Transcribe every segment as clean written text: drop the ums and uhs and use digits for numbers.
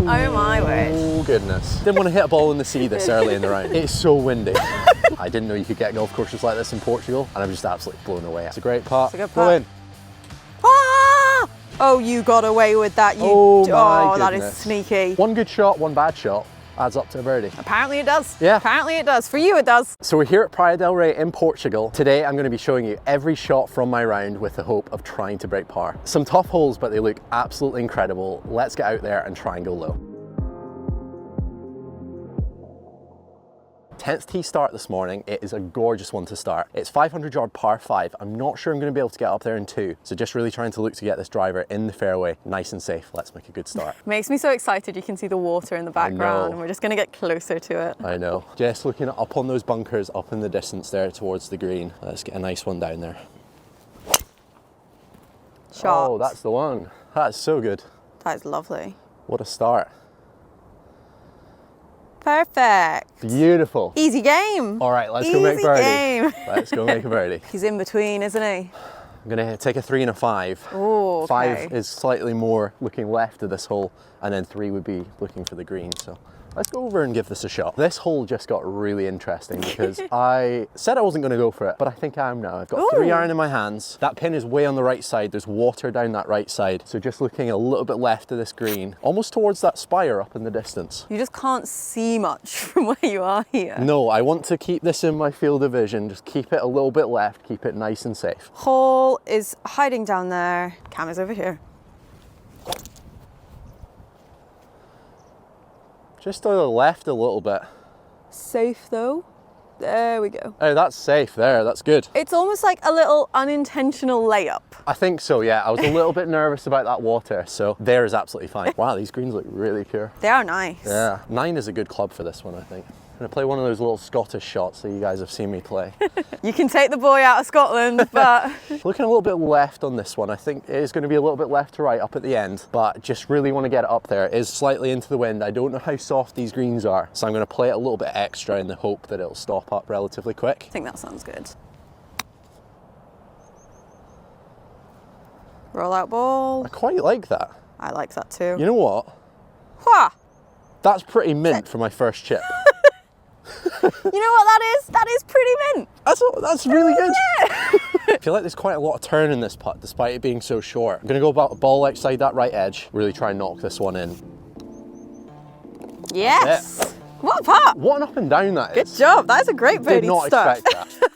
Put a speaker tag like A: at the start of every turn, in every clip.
A: Oh my word.
B: Oh goodness. Didn't want to hit a ball in the sea this early in the round. It's so windy. I didn't know you could get golf courses like this in Portugal, and I'm just absolutely blown away. It's a great putt.
A: It's a good
B: Go
A: putt.
B: in.
A: Ah! Oh, you got away with that.
B: Oh my
A: that
B: goodness.
A: is sneaky.
B: One good shot, one bad shot adds up to a birdie.
A: Apparently it does.
B: Yeah.
A: Apparently it does. For you it does.
B: So we're here at Praia D'el Rey in Portugal. Today I'm going to be showing you every shot from my round with the hope of trying to break par. Some tough holes, but they look absolutely incredible. Let's get out there and try and go low. 10th tee start this morning. It is a gorgeous one to start. It's 500-yard par 5. I'm not sure I'm going to be able to get up there in 2, so just really trying to look to get this driver in the fairway nice and safe. Let's make a good start.
A: Makes me so excited. You can see the water in the background and we're just going to get closer to it.
B: I know. Just looking up on those bunkers up in the distance there towards the green. Let's get a nice one down there.
A: Shot.
B: Oh, that's the one. That's so good.
A: That is lovely.
B: What a start.
A: Perfect.
B: Beautiful.
A: Easy game.
B: All right, let's go make birdie.
A: Game.
B: Let's go make a birdie.
A: He's in between, isn't he?
B: I'm gonna take a 3 and a 5.
A: Oh, okay.
B: 5 is slightly more looking left of this hole, and then 3 would be looking for the green. So let's go over and give this a shot. This hole just got really interesting because I said I wasn't going to go for it, but I think I am now. I've got 3 iron in my hands. That pin is way on the right side. There's water down that right side. So just looking a little bit left of this green, almost towards that spire up in the distance.
A: You just can't see much from where you are here.
B: No, I want to keep this in my field of vision. Just keep it a little bit left, keep it nice and safe.
A: Hole is hiding down there. Cam is over here.
B: Just to the left a little bit.
A: Safe though. There we go.
B: Oh, that's safe there. That's good.
A: It's almost like a little unintentional layup.
B: I think so, yeah. I was a little bit nervous about that water, so there is absolutely fine. Wow, these greens look really pure.
A: They are nice.
B: Yeah, 9 is a good club for this one, I think. I'm gonna play one of those little Scottish shots that you guys have seen me play.
A: You can take the boy out of Scotland, but...
B: Looking a little bit left on this one. I think it is gonna be a little bit left to right up at the end, but just really wanna get it up there. It is slightly into the wind. I don't know how soft these greens are, so I'm gonna play it a little bit extra in the hope that it'll stop up relatively quick.
A: I think that sounds good. Roll out ball.
B: I quite like that.
A: I like that too.
B: You know what?
A: Wha!
B: That's pretty mint for my first chip.
A: You know what that is? That is pretty mint.
B: That's really good. I feel like there's quite a lot of turn in this putt, despite it being so short. I'm gonna go about a ball outside that right edge, really try and knock this one in.
A: Yes. What a putt.
B: What an up and down that is.
A: Good job. That is a great birdie
B: Did not
A: to start.
B: expect that.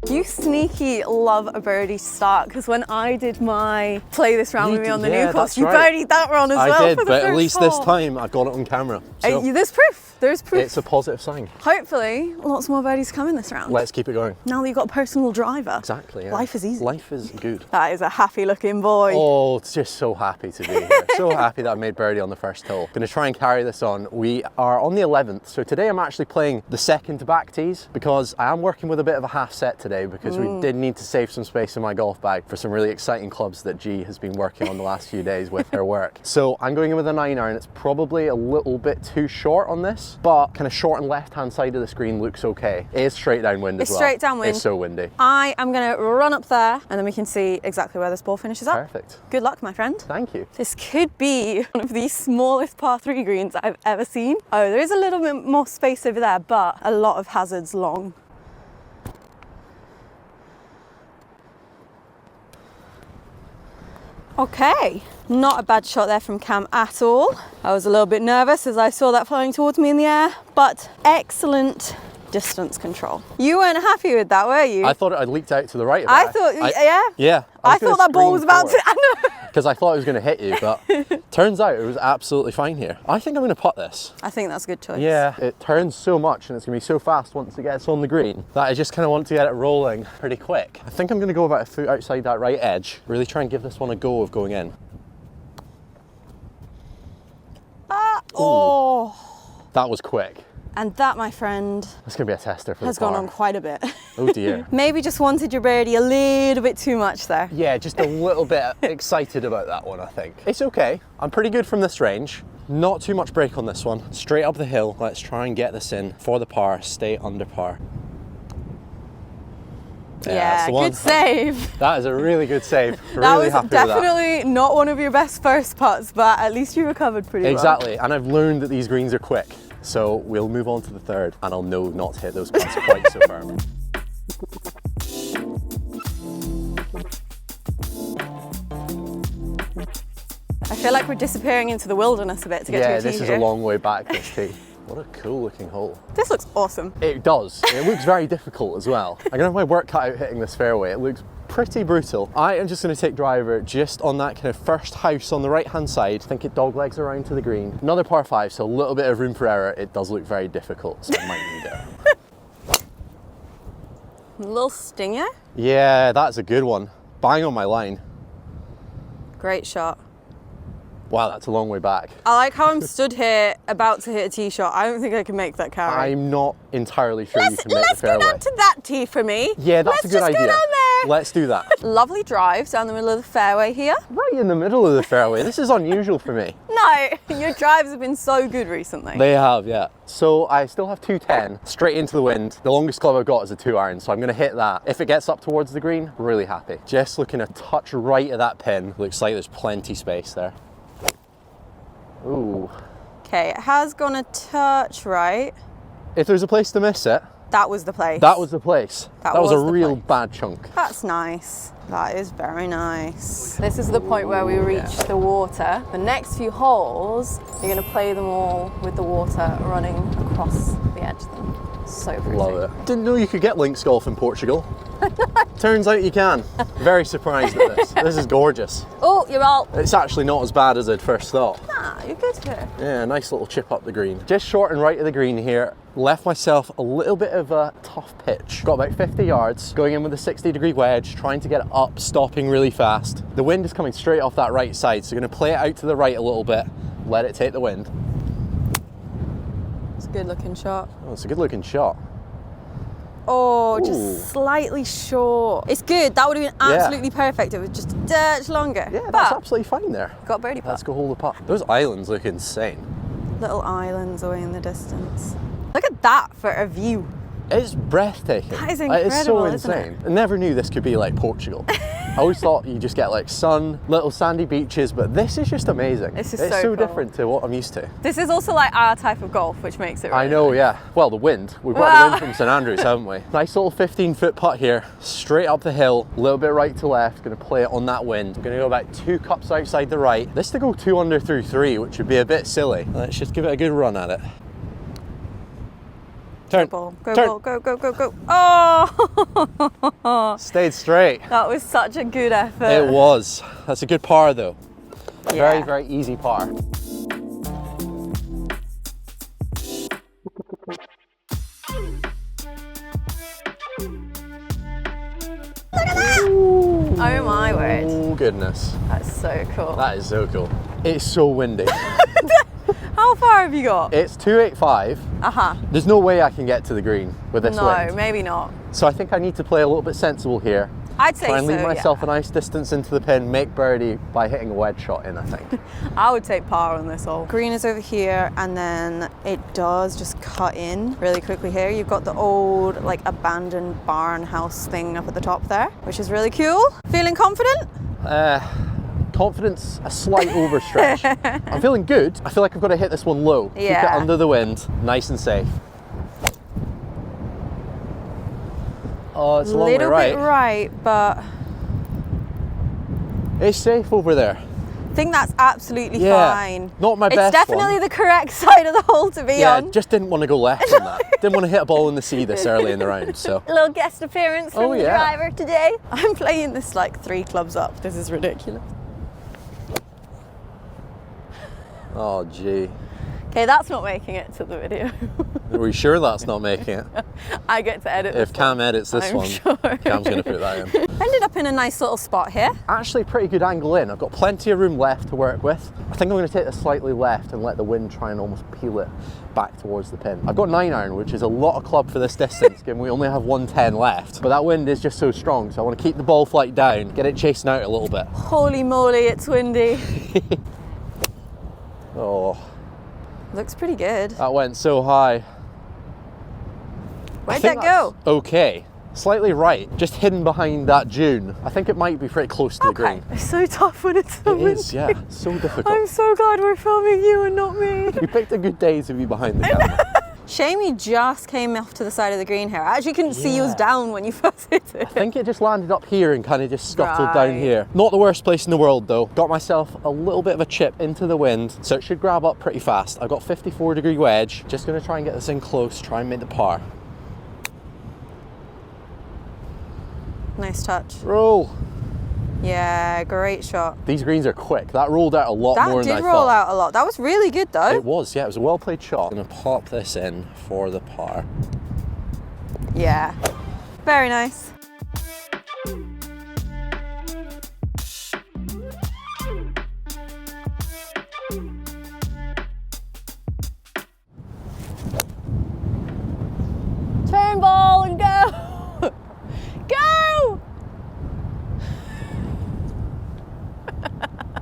A: You sneaky love a birdie start, because when I did my play this round with me on the new course, you birdied that round as well.
B: I did,
A: for the
B: but at
A: first
B: least
A: hole.
B: this time I got it on camera. So
A: There's proof. There's proof.
B: it's a positive sign.
A: Hopefully, lots more birdies coming this round.
B: Let's keep it going.
A: Now that you've got a personal driver.
B: Exactly, yeah.
A: Life is easy.
B: Life is good.
A: That is a happy looking boy.
B: Oh, it's just so happy to be here. So happy that I made birdie on the first hole. Gonna try and carry this on. We are on the 11th, so today I'm actually playing the second back tees because I am working with a bit of a half set today because we did need to save some space in my golf bag for some really exciting clubs that G has been working on the last few days with her work. So I'm going in with a 9 iron. It's probably a little bit too short on this, but kind of short and left hand side of the screen looks okay. It is straight downwind as well.
A: It's straight downwind.
B: It's so windy.
A: I am going to run up there and then we can see exactly where this ball finishes up.
B: Perfect.
A: Good luck, my friend.
B: Thank you.
A: This could be one of the smallest par 3 greens I've ever seen. Oh, there is a little bit more space over there, but a lot of hazards long. Okay, not a bad shot there from Cam at all. I was a little bit nervous as I saw that flying towards me in the air, but excellent distance control. You weren't happy with that, were you?
B: I thought it leaked out to the right of it.
A: I thought, yeah.
B: Yeah.
A: I thought that ball was about to, I know.
B: Because I thought it was going to hit you, but turns out it was absolutely fine here. I think I'm going to putt this.
A: I think that's a good choice.
B: Yeah, it turns so much and it's going to be so fast once it gets on the green that I just kind of want to get it rolling pretty quick. I think I'm going to go about a foot outside that right edge, really try and give this one a go of going in.
A: Oh.
B: That was quick.
A: And that, my friend,
B: That's going to be a tester for
A: has
B: the par.
A: gone on quite a bit.
B: Oh dear.
A: Maybe just wanted your birdie a little bit too much there.
B: Yeah, just a little bit excited about that one, I think. It's okay. I'm pretty good from this range. Not too much break on this one. Straight up the hill. Let's try and get this in for the par. Stay under par.
A: Yeah,
B: that's the one.
A: good save.
B: That is a really good save.
A: That
B: Really
A: was
B: happy with that.
A: definitely not one of your best first putts, but at least you recovered pretty well.
B: Exactly, and I've learned that these greens are quick. So we'll move on to the third, and I'll know not to hit those putts quite so firm.
A: I feel like we're disappearing into the wilderness a bit to get to
B: Yeah,
A: your tee
B: this is
A: here.
B: a long way back, this tee. What a cool looking hole.
A: This looks awesome.
B: It does. It looks very difficult as well. I'm gonna have my work cut out hitting this fairway. It looks pretty brutal. I am just gonna take driver just on that kind of first house on the right hand side. I think it dog legs around to the green. Another par 5, so a little bit of room for error. It does look very difficult, so I might need it.
A: A little stinger.
B: Yeah, that's a good one. Bang on my line.
A: Great shot.
B: Wow, that's a long way back.
A: I like how I'm stood here about to hit a tee shot. I don't think I can make that carry.
B: I'm not entirely sure you can make the
A: Let's go
B: fairway.
A: down to that tee for me.
B: Yeah, that's a good
A: Let's just
B: idea.
A: go down there.
B: Let's do that.
A: Lovely drives down the middle of the fairway here.
B: Right in the middle of the fairway. This is unusual for me.
A: No, your drives have been so good recently.
B: They have, yeah. So I still have 210 straight into the wind. The longest club I've got is a 2-iron, so I'm gonna hit that. If it gets up towards the green, really happy. Just looking a touch right at that pin. Looks like there's plenty space there. Ooh.
A: Okay, it has gone a touch right.
B: If there's a place to miss it,
A: That was the place.
B: that was the place. That was a
A: the
B: real
A: place.
B: bad chunk.
A: That's nice. That is very nice. This is the point where we reach the water. The next few holes, you're going to play them all with the water running across the edge of them. So pretty.
B: Love it. Didn't know you could get links golf in Portugal. Turns out you can. Very surprised at this. This is gorgeous.
A: Oh, you're all.
B: It's actually not as bad as I'd first thought.
A: Ah, you're good here.
B: Yeah, nice little chip up the green. Just short and right of the green here. Left myself a little bit of a tough pitch. Got about 50 yards, going in with a 60-degree wedge, trying to get it up, stopping really fast. The wind is coming straight off that right side, so I'm gonna play it out to the right a little bit, let it take the wind.
A: It's a good looking shot.
B: Oh, it's a good looking shot.
A: Oh,
B: Ooh.
A: just slightly short. It's good. That would have been absolutely perfect. It was just a touch longer.
B: Yeah, that's
A: But
B: absolutely fine there.
A: got birdie putt.
B: Let's go hold the putt. Those islands look insane.
A: Little islands away in the distance. Look at that for a view.
B: It's breathtaking.
A: That is
B: It's so
A: incredible, isn't it?
B: insane. I never knew this could be like Portugal. I always thought you just get like sun, little sandy beaches, but this is just amazing.
A: This is
B: it's
A: so
B: so
A: cool.
B: different to what I'm used to.
A: This is also like our type of golf, which makes it really
B: I know,
A: nice.
B: yeah. Well, the wind. We've got
A: Well.
B: the wind from St Andrews, haven't we? Nice little 15-foot putt here, straight up the hill, a little bit right to left. Going to play it on that wind. I'm going to go about 2 cups outside the right. This to go 2 under through 3, which would be a bit silly. Let's just give it a good run at it. Turn.
A: Ball. Go,
B: Turn.
A: ball. Go, go, go, go. Oh!
B: Stayed straight.
A: That was such a good effort.
B: It was. That's a good par though. Very,
A: Yeah.
B: very easy par.
A: Oh my word.
B: Oh goodness.
A: That's so cool.
B: That is so cool. It's so windy.
A: How far have you got?
B: It's 285.
A: Uh-huh.
B: There's no way I can get to the green with this
A: No,
B: wind.
A: maybe not.
B: So I think I need to play a little bit sensible here.
A: I'd say
B: Try and
A: so,
B: leave myself
A: yeah.
B: a nice distance into the pin, make birdie by hitting a wedge shot in, I think.
A: I would take par on this hole. Green is over here, and then it does just cut in really quickly here. You've got the old, like, abandoned barn house thing up at the top there, which is really cool. Feeling confident?
B: Confidence, a slight overstretch. I'm feeling good. I feel like I've got to hit this one low. Keep it
A: Yeah.
B: under the wind, nice and safe. Oh, it's a long way
A: Little
B: right.
A: bit right, but
B: It's safe over there.
A: I think that's absolutely
B: Yeah,
A: fine.
B: not my
A: it's
B: best
A: definitely
B: one.
A: the correct side of the hole to be
B: Yeah,
A: on.
B: just didn't want to go left on that. Didn't want to hit a ball in the sea this early in the round, so.
A: A little guest appearance from
B: Oh,
A: the
B: yeah.
A: driver today. I'm playing this like 3 clubs up. This is ridiculous.
B: Oh, gee.
A: Okay, that's not making it to the video.
B: Are we sure that's not making it?
A: I get to edit this
B: If Cam
A: one.
B: edits this
A: I'm
B: one,
A: sure.
B: Cam's going to put that in.
A: Ended up in a nice little spot here.
B: Actually, pretty good angle in. I've got plenty of room left to work with. I think I'm going to take this slightly left and let the wind try and almost peel it back towards the pin. I've got 9-iron, which is a lot of club for this distance, given we only have 110 left. But that wind is just so strong, so I want to keep the ball flight down, get it chasing out a little bit.
A: Holy moly, it's windy.
B: Oh,
A: Looks pretty good.
B: that went so high.
A: Where'd
B: I think
A: that go?
B: that's okay. Slightly right, just hidden behind that dune. I think it might be pretty close to the green.
A: It's so tough when it's so
B: It is, yeah, so difficult.
A: I'm so glad we're filming you and not me.
B: You picked a good day to be behind the camera.
A: Shame you just came off to the side of the green here. I actually couldn't see you was down when you first hit it.
B: I think it just landed up here and kind of just scuttled down
A: Right.
B: here. Not the worst place in the world though. Got myself a little bit of a chip into the wind, so it should grab up pretty fast. I've got 54-degree wedge. Just gonna try and get this in close, try and make the par.
A: Nice touch.
B: Roll.
A: Yeah, great shot.
B: These greens are quick. That rolled out a lot more
A: That
B: than I
A: did roll
B: thought.
A: out a lot. That was really good though.
B: It was, yeah, it was a well played shot. I'm gonna pop this in for the par.
A: Yeah, very nice. Turn ball and go! Go!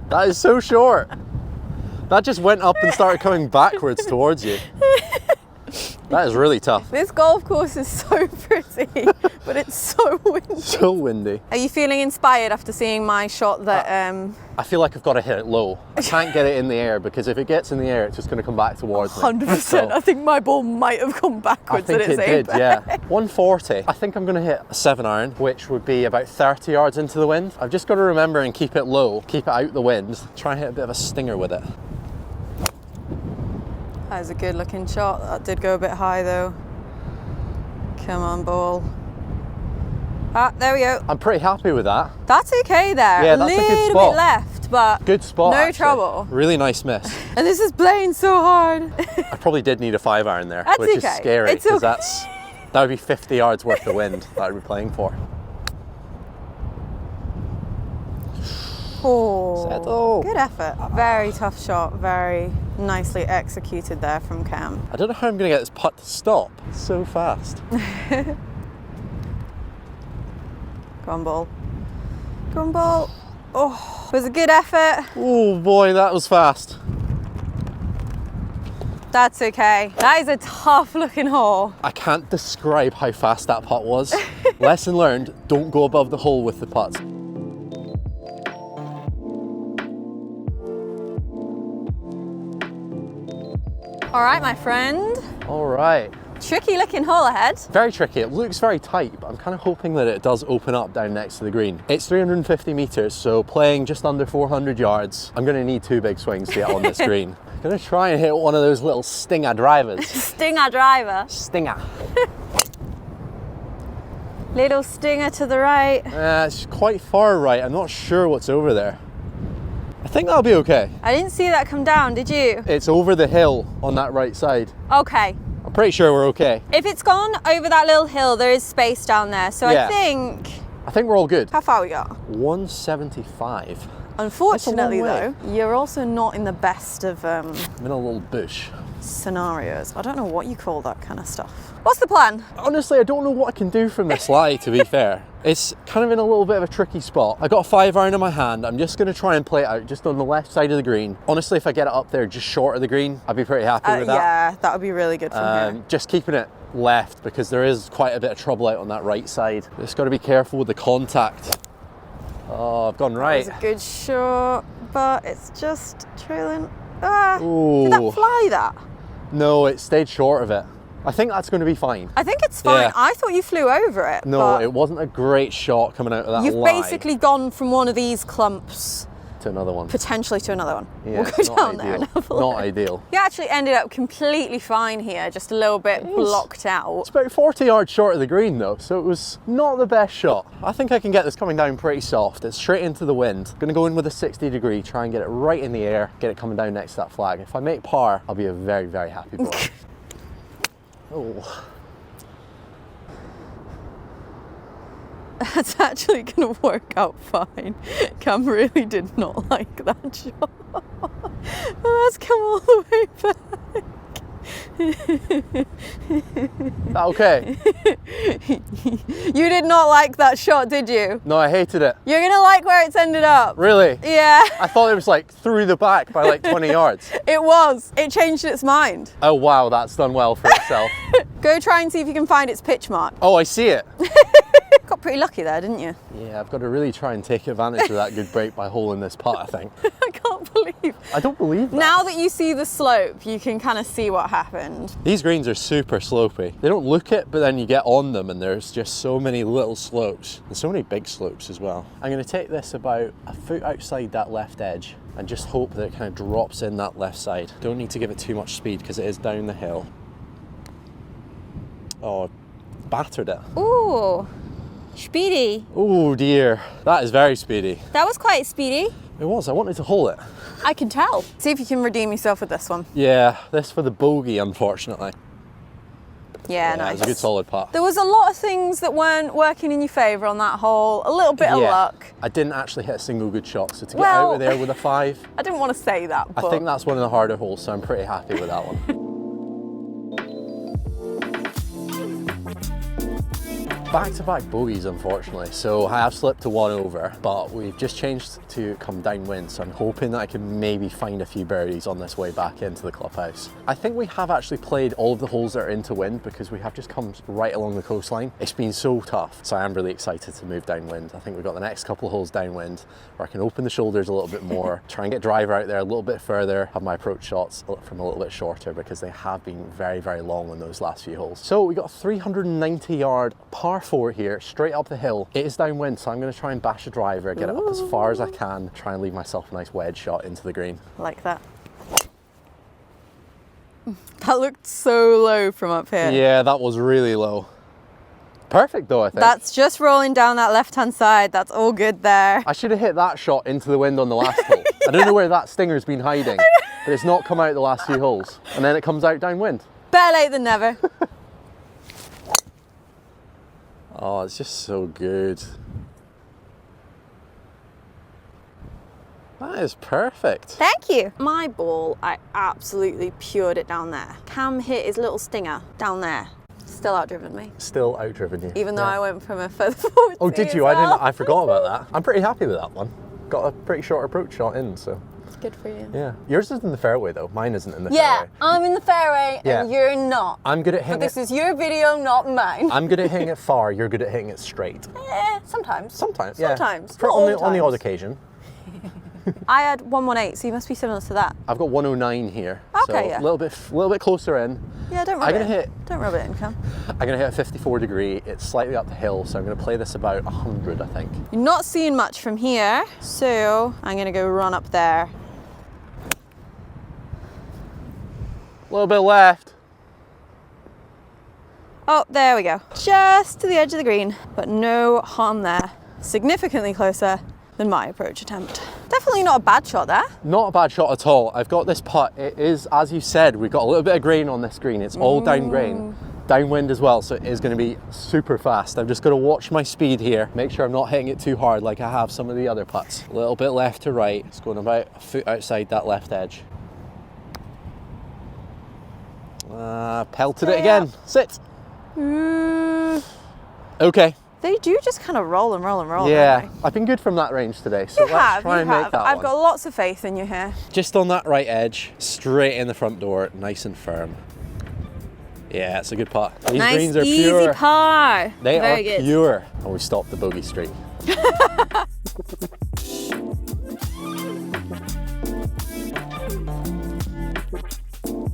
B: That is so short. That just went up and started coming backwards towards you. That is really tough.
A: This golf course is so pretty, but it's so windy.
B: So windy.
A: Are you feeling inspired after seeing my shot that
B: I feel like I've got to hit it low. I can't get it in the air because if it gets in the air, it's just going to come back towards me.
A: 100%.
B: So,
A: I think my ball might have come
B: I
A: backwards
B: think
A: at its
B: it did,
A: apex.
B: yeah. 140. I think I'm going to hit a 7-iron, which would be about 30 yards into the wind. I've just got to remember and keep it low, keep it out the wind, try and hit a bit of a stinger with it.
A: That was a good looking shot. That did go a bit high though. Come on, ball. Ah, there we go.
B: I'm pretty happy with that.
A: That's okay there.
B: Yeah, that's a good
A: little
B: spot.
A: bit left, but
B: Good spot.
A: no
B: actually.
A: trouble.
B: Really nice miss.
A: And this is playing so hard.
B: I probably did need a 5-iron there,
A: That's
B: which is
A: okay.
B: scary
A: It's
B: because
A: okay.
B: that would be 50 yards worth of wind that I'd be playing for.
A: Oh,
B: Settle.
A: good effort. Very tough shot. Very nicely executed there from Cam.
B: I don't know how I'm going to get this putt to stop. It's so fast.
A: Go on, ball. Go on, ball. Oh, it was a good effort.
B: Oh boy, that was fast.
A: That's okay. That is a tough looking hole.
B: I can't describe how fast that putt was. Lesson learned, don't go above the hole with the putts.
A: All right, my friend.
B: All right.
A: Tricky looking hole ahead.
B: Very tricky. It looks very tight, but I'm kind of hoping that it does open up down next to the green. It's 350 meters, so playing just under 400 yards. I'm going to need 2 big swings to get on this green. I'm going to try and hit one of those little stinger drivers.
A: Stinger driver.
B: Stinger.
A: Little stinger to the right.
B: It's quite far right. I'm not sure what's over there. I think that'll be okay.
A: I didn't see that come down, did you?
B: It's over the hill on that right side.
A: Okay.
B: I'm pretty sure we're okay.
A: If it's gone over that little hill, there is space down there. So
B: Yeah.
A: I think,
B: I think we're all good.
A: how far we got?
B: 175.
A: Unfortunately
B: way.
A: though, you're also not in the best of
B: I'm in a little bush.
A: scenarios. I don't know what you call that kind of stuff. What's the plan?
B: Honestly, I don't know what I can do from this lie, to be fair. It's kind of in a little bit of a tricky spot. I got a 5-iron in my hand. I'm just going to try and play it out just on the left side of the green. Honestly, if I get it up there just short of the green, I'd be pretty happy with that.
A: Yeah, that would be really good from here.
B: Just keeping it left because there is quite a bit of trouble out on that right side. Just got to be careful with the contact. Oh, I've gone right.
A: It's a good shot, but it's just trailing. Ah,
B: Ooh.
A: did that fly that?
B: No, it stayed short of it. I think that's going to be fine.
A: I think it's fine.
B: Yeah.
A: I thought you flew over it.
B: No,
A: but
B: it wasn't a great shot coming out of that
A: you've
B: lie
A: basically gone from one of these clumps
B: to another one.
A: potentially to another one.
B: Yeah,
A: We'll
B: it's
A: go
B: not
A: down there and
B: ideal.
A: have a
B: Not
A: look.
B: ideal.
A: You actually ended up completely fine here, just a little bit blocked out.
B: It's about 40 yards short of the green though, so it was not the best shot. I think I can get this coming down pretty soft. It's straight into the wind. Gonna go in with a 60 degree, try and get it right in the air, get it coming down next to that flag. If I make par, I'll be a very, very happy boy. Oh.
A: That's actually going to work out fine. Cam really did not like that shot. Well, that's come all the way back.
B: Okay.
A: You did not like that shot, did you?
B: No, I hated it.
A: You're gonna like where it's ended up.
B: Really?
A: Yeah.
B: I thought it was like through the back by like 20 yards.
A: It was. It changed its mind.
B: Oh wow, that's done well for itself.
A: Go try and see if you can find its pitch mark.
B: Oh, I see it.
A: Got pretty lucky there, didn't you?
B: Yeah, I've got to really try and take advantage of that good break by holing this putt, I think.
A: I can't believe.
B: I don't believe that.
A: Now that you see the slope, you can kind of see what happened.
B: These greens are super slopey. They don't look it, but then you get on them and there's just so many little slopes and so many big slopes as well. I'm going to take this about a foot outside that left edge and just hope that it kind of drops in that left side. Don't need to give it too much speed because it is down the hill. Oh, battered it.
A: Ooh, speedy.
B: Oh dear, that is very speedy.
A: That was quite speedy.
B: It was, I wanted to hole it.
A: I can tell. See if you can redeem yourself with this one.
B: Yeah, this for the bogey, unfortunately.
A: Yeah,
B: It
A: nice.
B: was a good solid putt.
A: There was a lot of things that weren't working in your favour on that hole. A little bit of luck.
B: I didn't actually hit a single good shot, so to get
A: Well,
B: out of there with a 5,
A: I didn't want to say that, but
B: I think that's one of the harder holes, so I'm pretty happy with that one. Back-to-back bogeys, unfortunately, so I have slipped to 1 over, but we've just changed to come downwind, so I'm hoping that I can maybe find a few birdies on this way back into the clubhouse. I think we have actually played all of the holes that are into wind because we have just come right along the coastline. It's been so tough, so I am really excited to move downwind. I think we've got the next couple of holes downwind where I can open the shoulders a little bit more, try and get driver out there a little bit further, have my approach shots from a little bit shorter because they have been very, very long on those last few holes. So we got a 390 yard par 4 here, straight up the hill. It is downwind, so I'm going to try and bash a driver, get it up as far as I can, try and leave myself a nice wedge shot into the green.
A: like that. That looked so low from up here.
B: Yeah, that was really low. Perfect though, I think.
A: That's just rolling down that left-hand side. That's all good there.
B: I should have hit that shot into the wind on the last hole. I don't know where that stinger's been hiding, but it's not come out the last few holes. And then it comes out downwind.
A: Better late than never.
B: Oh, it's just so good. That is perfect.
A: Thank you. My ball, I absolutely pured it down there. Cam hit his little stinger down there. Still outdriven me.
B: Still outdriven you.
A: Even though I went from a further forward.
B: Oh,
A: tee
B: did
A: as
B: you?
A: well.
B: I forgot about that. I'm pretty happy with that one. Got a pretty short approach shot in, so.
A: It's good for you.
B: Yeah. Yours is in the fairway though. Mine isn't in the
A: Yeah,
B: fairway.
A: I'm in the fairway and you're not.
B: I'm good at
A: But
B: hitting
A: this is your video, not mine.
B: I'm good at hitting it far, you're good at hitting it straight.
A: Sometimes.
B: Sometimes, yeah.
A: Sometimes.
B: For,
A: Not
B: on,
A: all
B: the, on the odd
A: times.
B: occasion.
A: I had 118, so you must be similar to that.
B: I've got 109 here.
A: Okay,
B: so
A: yeah.
B: a little bit closer in.
A: Yeah, don't rub
B: I'm
A: it
B: gonna
A: in.
B: hit.
A: Don't rub it in, Cam.
B: I'm gonna hit a 54 degree. It's slightly up the hill, so I'm gonna play this about 100, I think.
A: You're not seeing much from here, so I'm gonna go run up there.
B: A little bit left.
A: Oh, there we go. Just to the edge of the green, but no harm there. Significantly closer than my approach attempt. Definitely not a bad shot there.
B: Not a bad shot at all. I've got this putt. It is, as you said, we've got a little bit of grain on this green. It's all down grain. Downwind as well, so it is going to be super fast. I've just got to watch my speed here, make sure I'm not hitting it too hard like I have some of the other putts. A little bit left to right. It's going about a foot outside that left edge. Pelted it again. Sit. Okay.
A: They do just kind of roll and roll and roll.
B: Yeah,
A: don't
B: I've been good from that range today, so let's try and make that
A: I've
B: one.
A: got lots of faith in you here.
B: Just on that right edge, straight in the front door, nice and firm. Yeah, it's a good putt. These
A: Nice,
B: greens are
A: easy
B: pure.
A: par.
B: They
A: Very
B: are
A: good.
B: pure. And we stopped the bogey streak.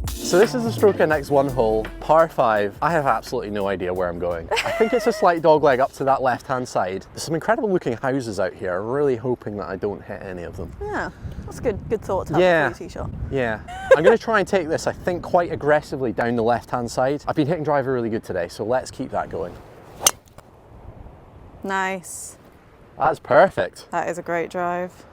B: So this is the Stroker next one hole, par 5. I have absolutely no idea where I'm going. I think it's a slight dogleg up to that left-hand side. There's some incredible looking houses out here. I'm really hoping that I don't hit any of them.
A: Yeah, that's a good thought to have
B: Yeah.
A: for your tee shot.
B: Yeah. I'm going to try and take this, I think, quite aggressively down the left-hand side. I've been hitting driver really good today, so let's keep that going.
A: Nice.
B: That's perfect.
A: That is a great drive.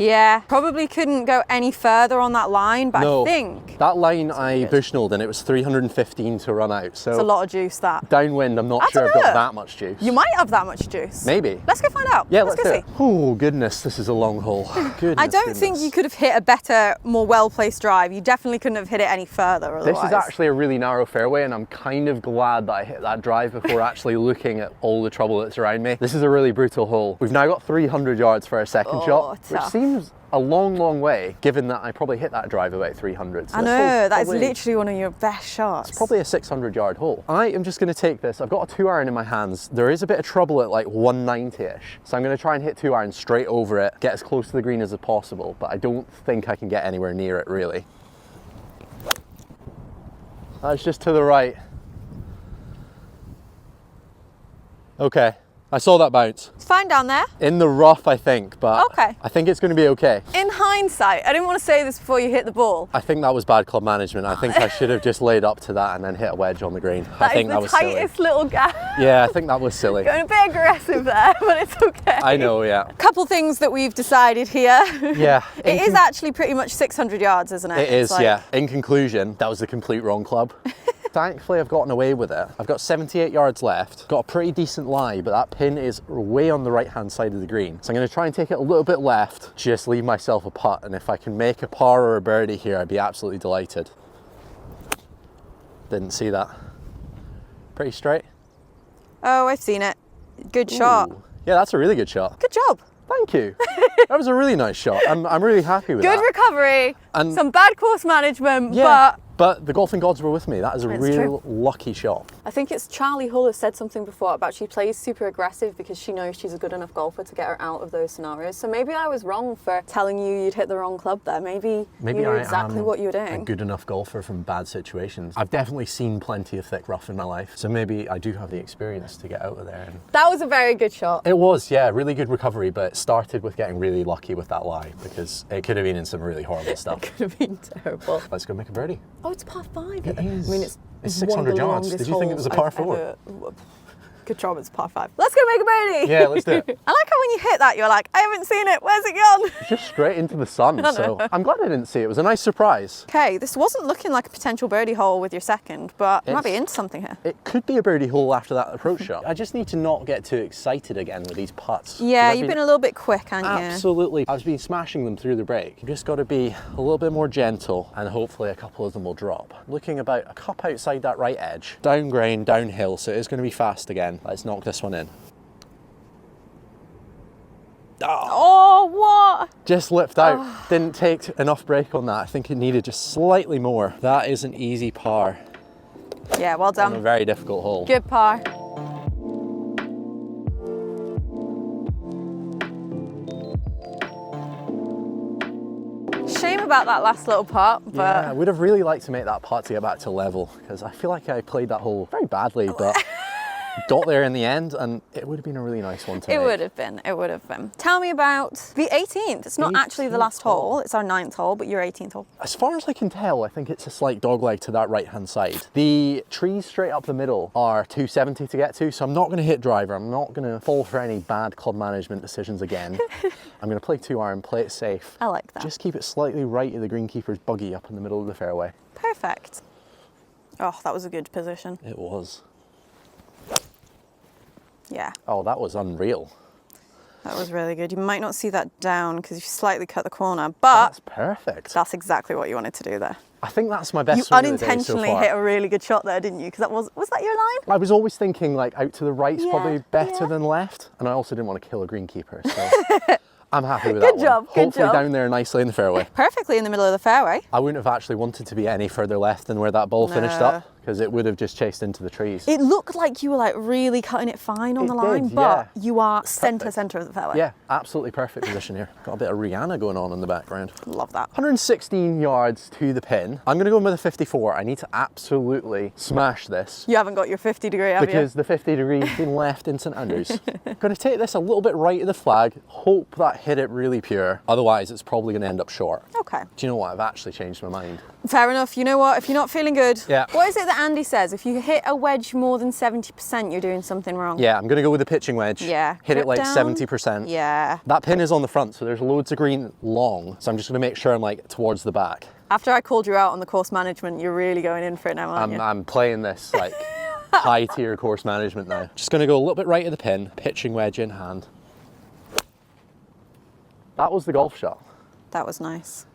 A: Yeah, probably couldn't go any further on that line, but
B: No.
A: I think
B: That line I bushnelled and it was 315 to run out. So
A: it's a lot of juice, that.
B: downwind, I'm not sure I've got that much juice.
A: You might have that much juice.
B: Maybe.
A: Let's go find out.
B: Yeah, let's
A: go
B: do
A: see.
B: it. Oh, goodness, this is a long hole. Goodness,
A: I don't think you could have hit a better, more well-placed drive. You definitely couldn't have hit it any further otherwise.
B: This is actually a really narrow fairway and I'm kind of glad that I hit that drive before actually looking at all the trouble that's around me. This is a really brutal hole. We've now got 300 yards for our second shot, which
A: tough.
B: seems a long, long way, given that I probably hit that drive about 300. So
A: I know, that is literally one of your best shots.
B: It's probably a 600-yard hole. I am just going to take this. I've got a 2-iron in my hands. There is a bit of trouble at like 190-ish. So I'm going to try and hit 2-iron straight over it, get as close to the green as possible, but I don't think I can get anywhere near it, really. That's just to the right. Okay. I saw that bounce.
A: It's fine down there.
B: In the rough, I think, but
A: Okay.
B: I think it's going to be okay.
A: In hindsight, I didn't want to say this before you hit the ball.
B: I think that was bad club management. I think I should have just laid up to that and then hit a wedge on the green. I think that was silly.
A: That is the tightest little gap.
B: Yeah, I think that was silly.
A: Going a bit aggressive there, but it's okay.
B: I know, yeah.
A: Couple things that we've decided here.
B: Yeah.
A: It is actually pretty much 600 yards, isn't it?
B: It is,
A: It's like-
B: yeah. In conclusion, that was the complete wrong club. Thankfully, I've gotten away with it. I've got 78 yards left. Got a pretty decent lie, but that pin is way on the right-hand side of the green. So I'm going to try and take it a little bit left, just leave myself a putt. And if I can make a par or a birdie here, I'd be absolutely delighted. Didn't see that. Pretty straight.
A: Oh, I've seen it. Good shot.
B: Ooh. Yeah, that's a really good shot.
A: Good job.
B: Thank you. That was a really nice shot. I'm really happy with that.
A: Good recovery.
B: And
A: some bad course management,
B: yeah, but the golfing gods were with me. That is a
A: It's
B: real
A: true.
B: lucky shot.
A: I think it's Charlie Hull has said something before about she plays super aggressive because she knows she's a good enough golfer to get her out of those scenarios. So maybe I was wrong for telling you you'd hit the wrong club there. Maybe you knew exactly what you were
B: a
A: doing.
B: good enough golfer from bad situations. I've definitely seen plenty of thick rough in my life, so maybe I do have the experience to get out of there. And
A: That was a very good shot.
B: it was, yeah, really good recovery, but it started with getting really lucky with that lie because it could have been in some really horrible stuff.
A: Could have been terrible.
B: Let's go make a birdie.
A: Oh, it's par 5.
B: It is.
A: I mean, it's
B: It's
A: one of
B: 600
A: the
B: yards.
A: longest
B: Did you think it was a
A: holes
B: par
A: I've
B: 4?
A: ever- Good job, it's par 5. Let's go make a birdie.
B: Yeah, let's do it.
A: I like how when you hit that, you're like, I haven't seen it. Where's it gone?
B: Just straight into the sun, so I'm glad I didn't see it. It was a nice surprise.
A: Okay, this wasn't looking like a potential birdie hole with your second, but you might be
B: It's-
A: into something here.
B: It could be a birdie hole after that approach shot. I just need to not get too excited again with these putts.
A: Yeah,
B: 'Cause I've
A: you've been a little bit quick, haven't you?
B: Absolutely. I've been smashing them through the break. You've just got to be a little bit more gentle and hopefully a couple of them will drop. Looking about a cup outside that right edge. Down grain, downhill, so it is going to be fast again. Let's knock this one in.
A: Oh, what?
B: Just lipped out. Didn't take enough break on that. I think it needed just slightly more. That is an easy par
A: Yeah, well
B: on a
A: done.
B: very difficult hole.
A: Good par. Shame about that last little putt, but
B: Yeah, I would have really liked to make that putt to get back to level because I feel like I played that hole very badly, but got there in the end and it would have been a really nice one to
A: it
B: make.
A: would have been. It would have been. Tell me about the 18th. It's not actually the last
B: 18th hole.
A: hole. It's our 9th hole, but your 18th hole.
B: As far as I can tell, I think it's a slight dogleg to that right-hand side. The trees straight up the middle are 270 to get to, so I'm not going to hit driver. I'm not going to fall for any bad club management decisions again. I'm going to play 2-iron, play it safe.
A: I like that.
B: Just keep it slightly right of the greenkeeper's buggy up in the middle of the fairway.
A: Perfect. Oh, that was a good position.
B: It was.
A: Yeah,
B: Oh, that was unreal.
A: that was really good. You might not see that down because you slightly cut the corner, but
B: That's perfect.
A: that's exactly what you wanted to do there.
B: I think that's my best
A: You
B: swing of the day so
A: unintentionally
B: far.
A: hit a really good shot there, didn't you? Because was that your line?
B: I was always thinking like out to the right's
A: Yeah,
B: probably better
A: yeah.
B: than left, and I also didn't want to kill a greenkeeper, so I'm happy with that
A: Good job,
B: one.
A: good
B: Hopefully
A: job.
B: down there nicely in the fairway.
A: Perfectly in the middle of the fairway.
B: I wouldn't have actually wanted to be any further left than where that ball finished
A: No.
B: up, because it would have just chased into the trees.
A: It looked like you were like really cutting it fine on
B: It
A: the line,
B: did,
A: but
B: yeah.
A: you are centre
B: Perfect.
A: of the fairway.
B: Yeah, absolutely perfect position here. Got a bit of Rihanna going on in the background.
A: Love that.
B: 116 yards to the pin. I'm going to go in with a 54. I need to absolutely smash this.
A: You haven't got your 50 degree, have
B: Because the 50 degrees been left in St Andrews. Going to take this a little bit right of the flag, hope that hit it really pure. Otherwise, it's probably going to end up short.
A: you? Okay.
B: Do you know what? I've actually changed my mind.
A: Fair enough. You know what? If you're not feeling good,
B: Yeah.
A: what is it Whatever Andy says, if you hit a wedge more than 70%, you're doing something wrong.
B: Yeah, I'm gonna go with the pitching wedge.
A: Yeah.
B: Hit it like
A: down.
B: 70%.
A: Yeah.
B: That pin is on the front, so there's loads of green long. So I'm just gonna make sure I'm like towards the back.
A: After I called you out on the course management, you're really going in for it now, aren't you?
B: I'm playing this like high tier course management now. Just gonna go a little bit right of the pin, pitching wedge in hand. That was the golf shot.
A: That was nice.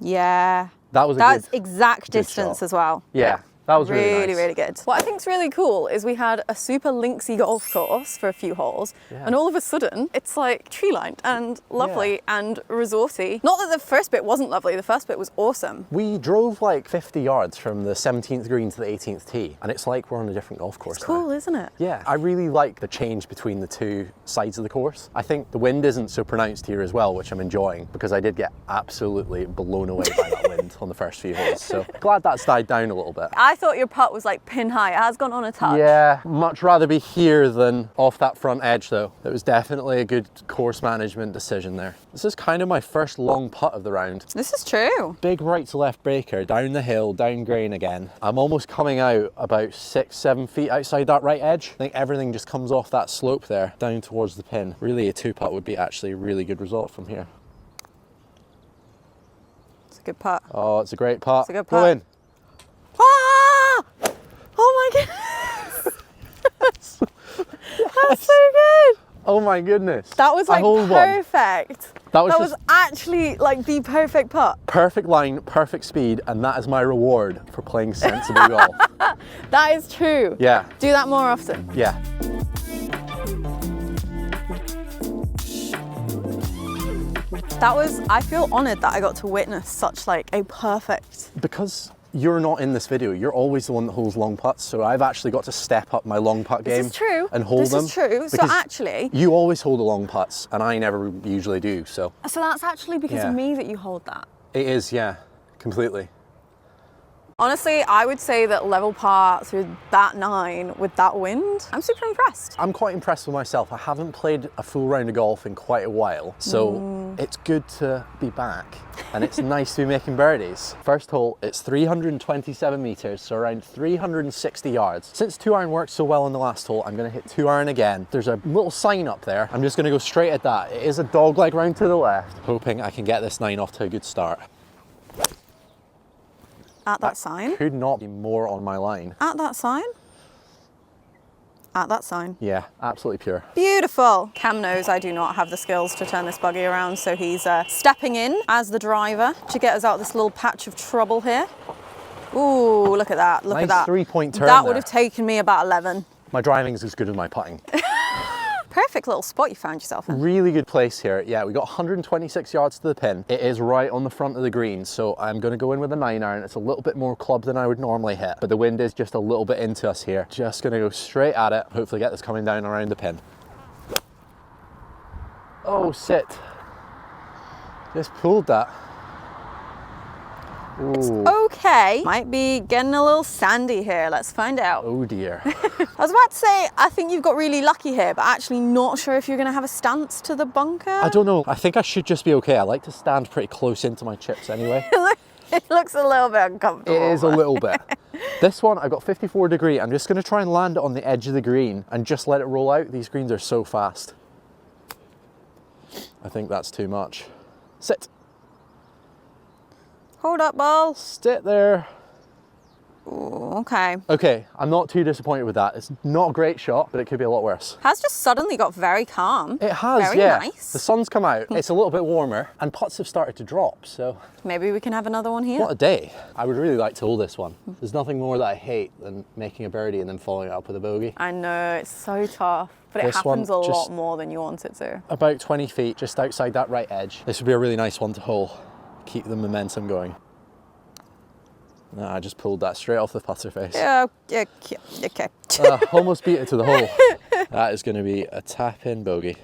A: Yeah.
B: That's
A: exact distance
B: shot.
A: as well.
B: Yeah. That was really nice.
A: Really good. What I think's really cool is we had a super linksy golf course for a few holes, and all of a sudden it's like tree lined and lovely and resorty. Not that the first bit wasn't lovely, the first bit was awesome.
B: We drove like 50 yards from the 17th green to the 18th tee, and it's like we're on a different golf course.
A: It's cool,
B: now.
A: isn't it?
B: Yeah, I really like the change between the two sides of the course. I think the wind isn't so pronounced here as well, which I'm enjoying, because I did get absolutely blown away by that wind on the first few holes. So glad that's died down a little bit.
A: I thought your putt was like pin high. It has gone on a touch.
B: Yeah, much rather be here than off that front edge though. It was definitely a good course management decision there. This is kind of my first long putt of the round.
A: This is true.
B: Big right to left breaker, down the hill, down grain again. I'm almost coming out about 6-7 feet outside that right edge. I think everything just comes off that slope there, down towards the pin. Really a 2-putt would be actually a really good result from here.
A: It's a good putt.
B: Oh, it's a great putt.
A: It's a good putt.
B: Go in.
A: Ah! Oh my goodness! That's so good!
B: Oh my goodness.
A: That was like perfect.
B: That was
A: actually like the perfect putt.
B: Perfect line, perfect speed, and that is my reward for playing sensible golf.
A: That is true.
B: Yeah.
A: Do that more often.
B: Yeah.
A: I feel honoured that I got to witness such like a perfect.
B: Because you're not in this video, you're always the one that holds long putts, so I've actually got to step up my long putt game.
A: This is true.
B: And hold them.
A: This is true. So actually,
B: you always hold the long putts, and I never usually do. So
A: that's actually because of me that you hold that.
B: It is, yeah, completely.
A: Honestly, I would say that level par through that 9 with that wind, I'm super impressed.
B: I'm quite impressed with myself. I haven't played a full round of golf in quite a while, so it's good to be back, and it's nice to be making birdies. First hole, it's 327 meters, so around 360 yards. Since 2-iron worked so well on the last hole, I'm gonna hit 2-iron again. There's a little sign up there. I'm just gonna go straight at that. It is a dog-leg round to the left, hoping I can get this 9 off to a good start.
A: At that sign?
B: Could not be more on my line.
A: At that sign? At that sign.
B: Yeah, absolutely pure.
A: Beautiful. Cam knows I do not have the skills to turn this buggy around, so he's stepping in as the driver to get us out of this little patch of trouble here. Ooh, look at that, look at that.
B: Nice 3-point turn
A: That would have
B: there.
A: taken me about 11.
B: My driving's as good as my putting.
A: Perfect little spot you found yourself in.
B: Really good place here. Yeah, we got 126 yards to the pin. It is right on the front of the green, so I'm going to go in with a 9-iron. It's a little bit more club than I would normally hit, but the wind is just a little bit into us here. Just going to go straight at it, hopefully get this coming down around the pin. Oh, sit. Just pulled that.
A: It's
B: Ooh.
A: okay. Might be getting a little sandy here. Let's find out.
B: Oh dear.
A: I was about to say, I think you've got really lucky here, but actually not sure if you're going to have a stance to the bunker.
B: I don't know. I think I should just be okay. I like to stand pretty close into my chips anyway.
A: It looks a little bit uncomfortable.
B: It is a little bit. This one, I got 54 degree. I'm just going to try and land it on the edge of the green and just let it roll out. These greens are so fast. I think that's too much. Sit.
A: Hold up, ball.
B: Sit there.
A: Ooh, okay.
B: Okay, I'm not too disappointed with that. It's not a great shot, but it could be a lot worse.
A: Has just suddenly got very calm.
B: It has,
A: very
B: yeah.
A: Nice.
B: The sun's come out. It's a little bit warmer, and putts have started to drop, so.
A: Maybe we can have another one here.
B: What a day. I would really like to hold this one. There's nothing more that I hate than making a birdie and then following it up with a bogey.
A: I know, it's so tough. But it happens a lot more than you want it to.
B: About 20 feet, just outside that right edge. This would be a really nice one to hole. Keep the momentum going. No, I just pulled that straight off the putter face.
A: Yeah, okay.
B: Almost beat it to the hole. That is going to be a tap-in bogey.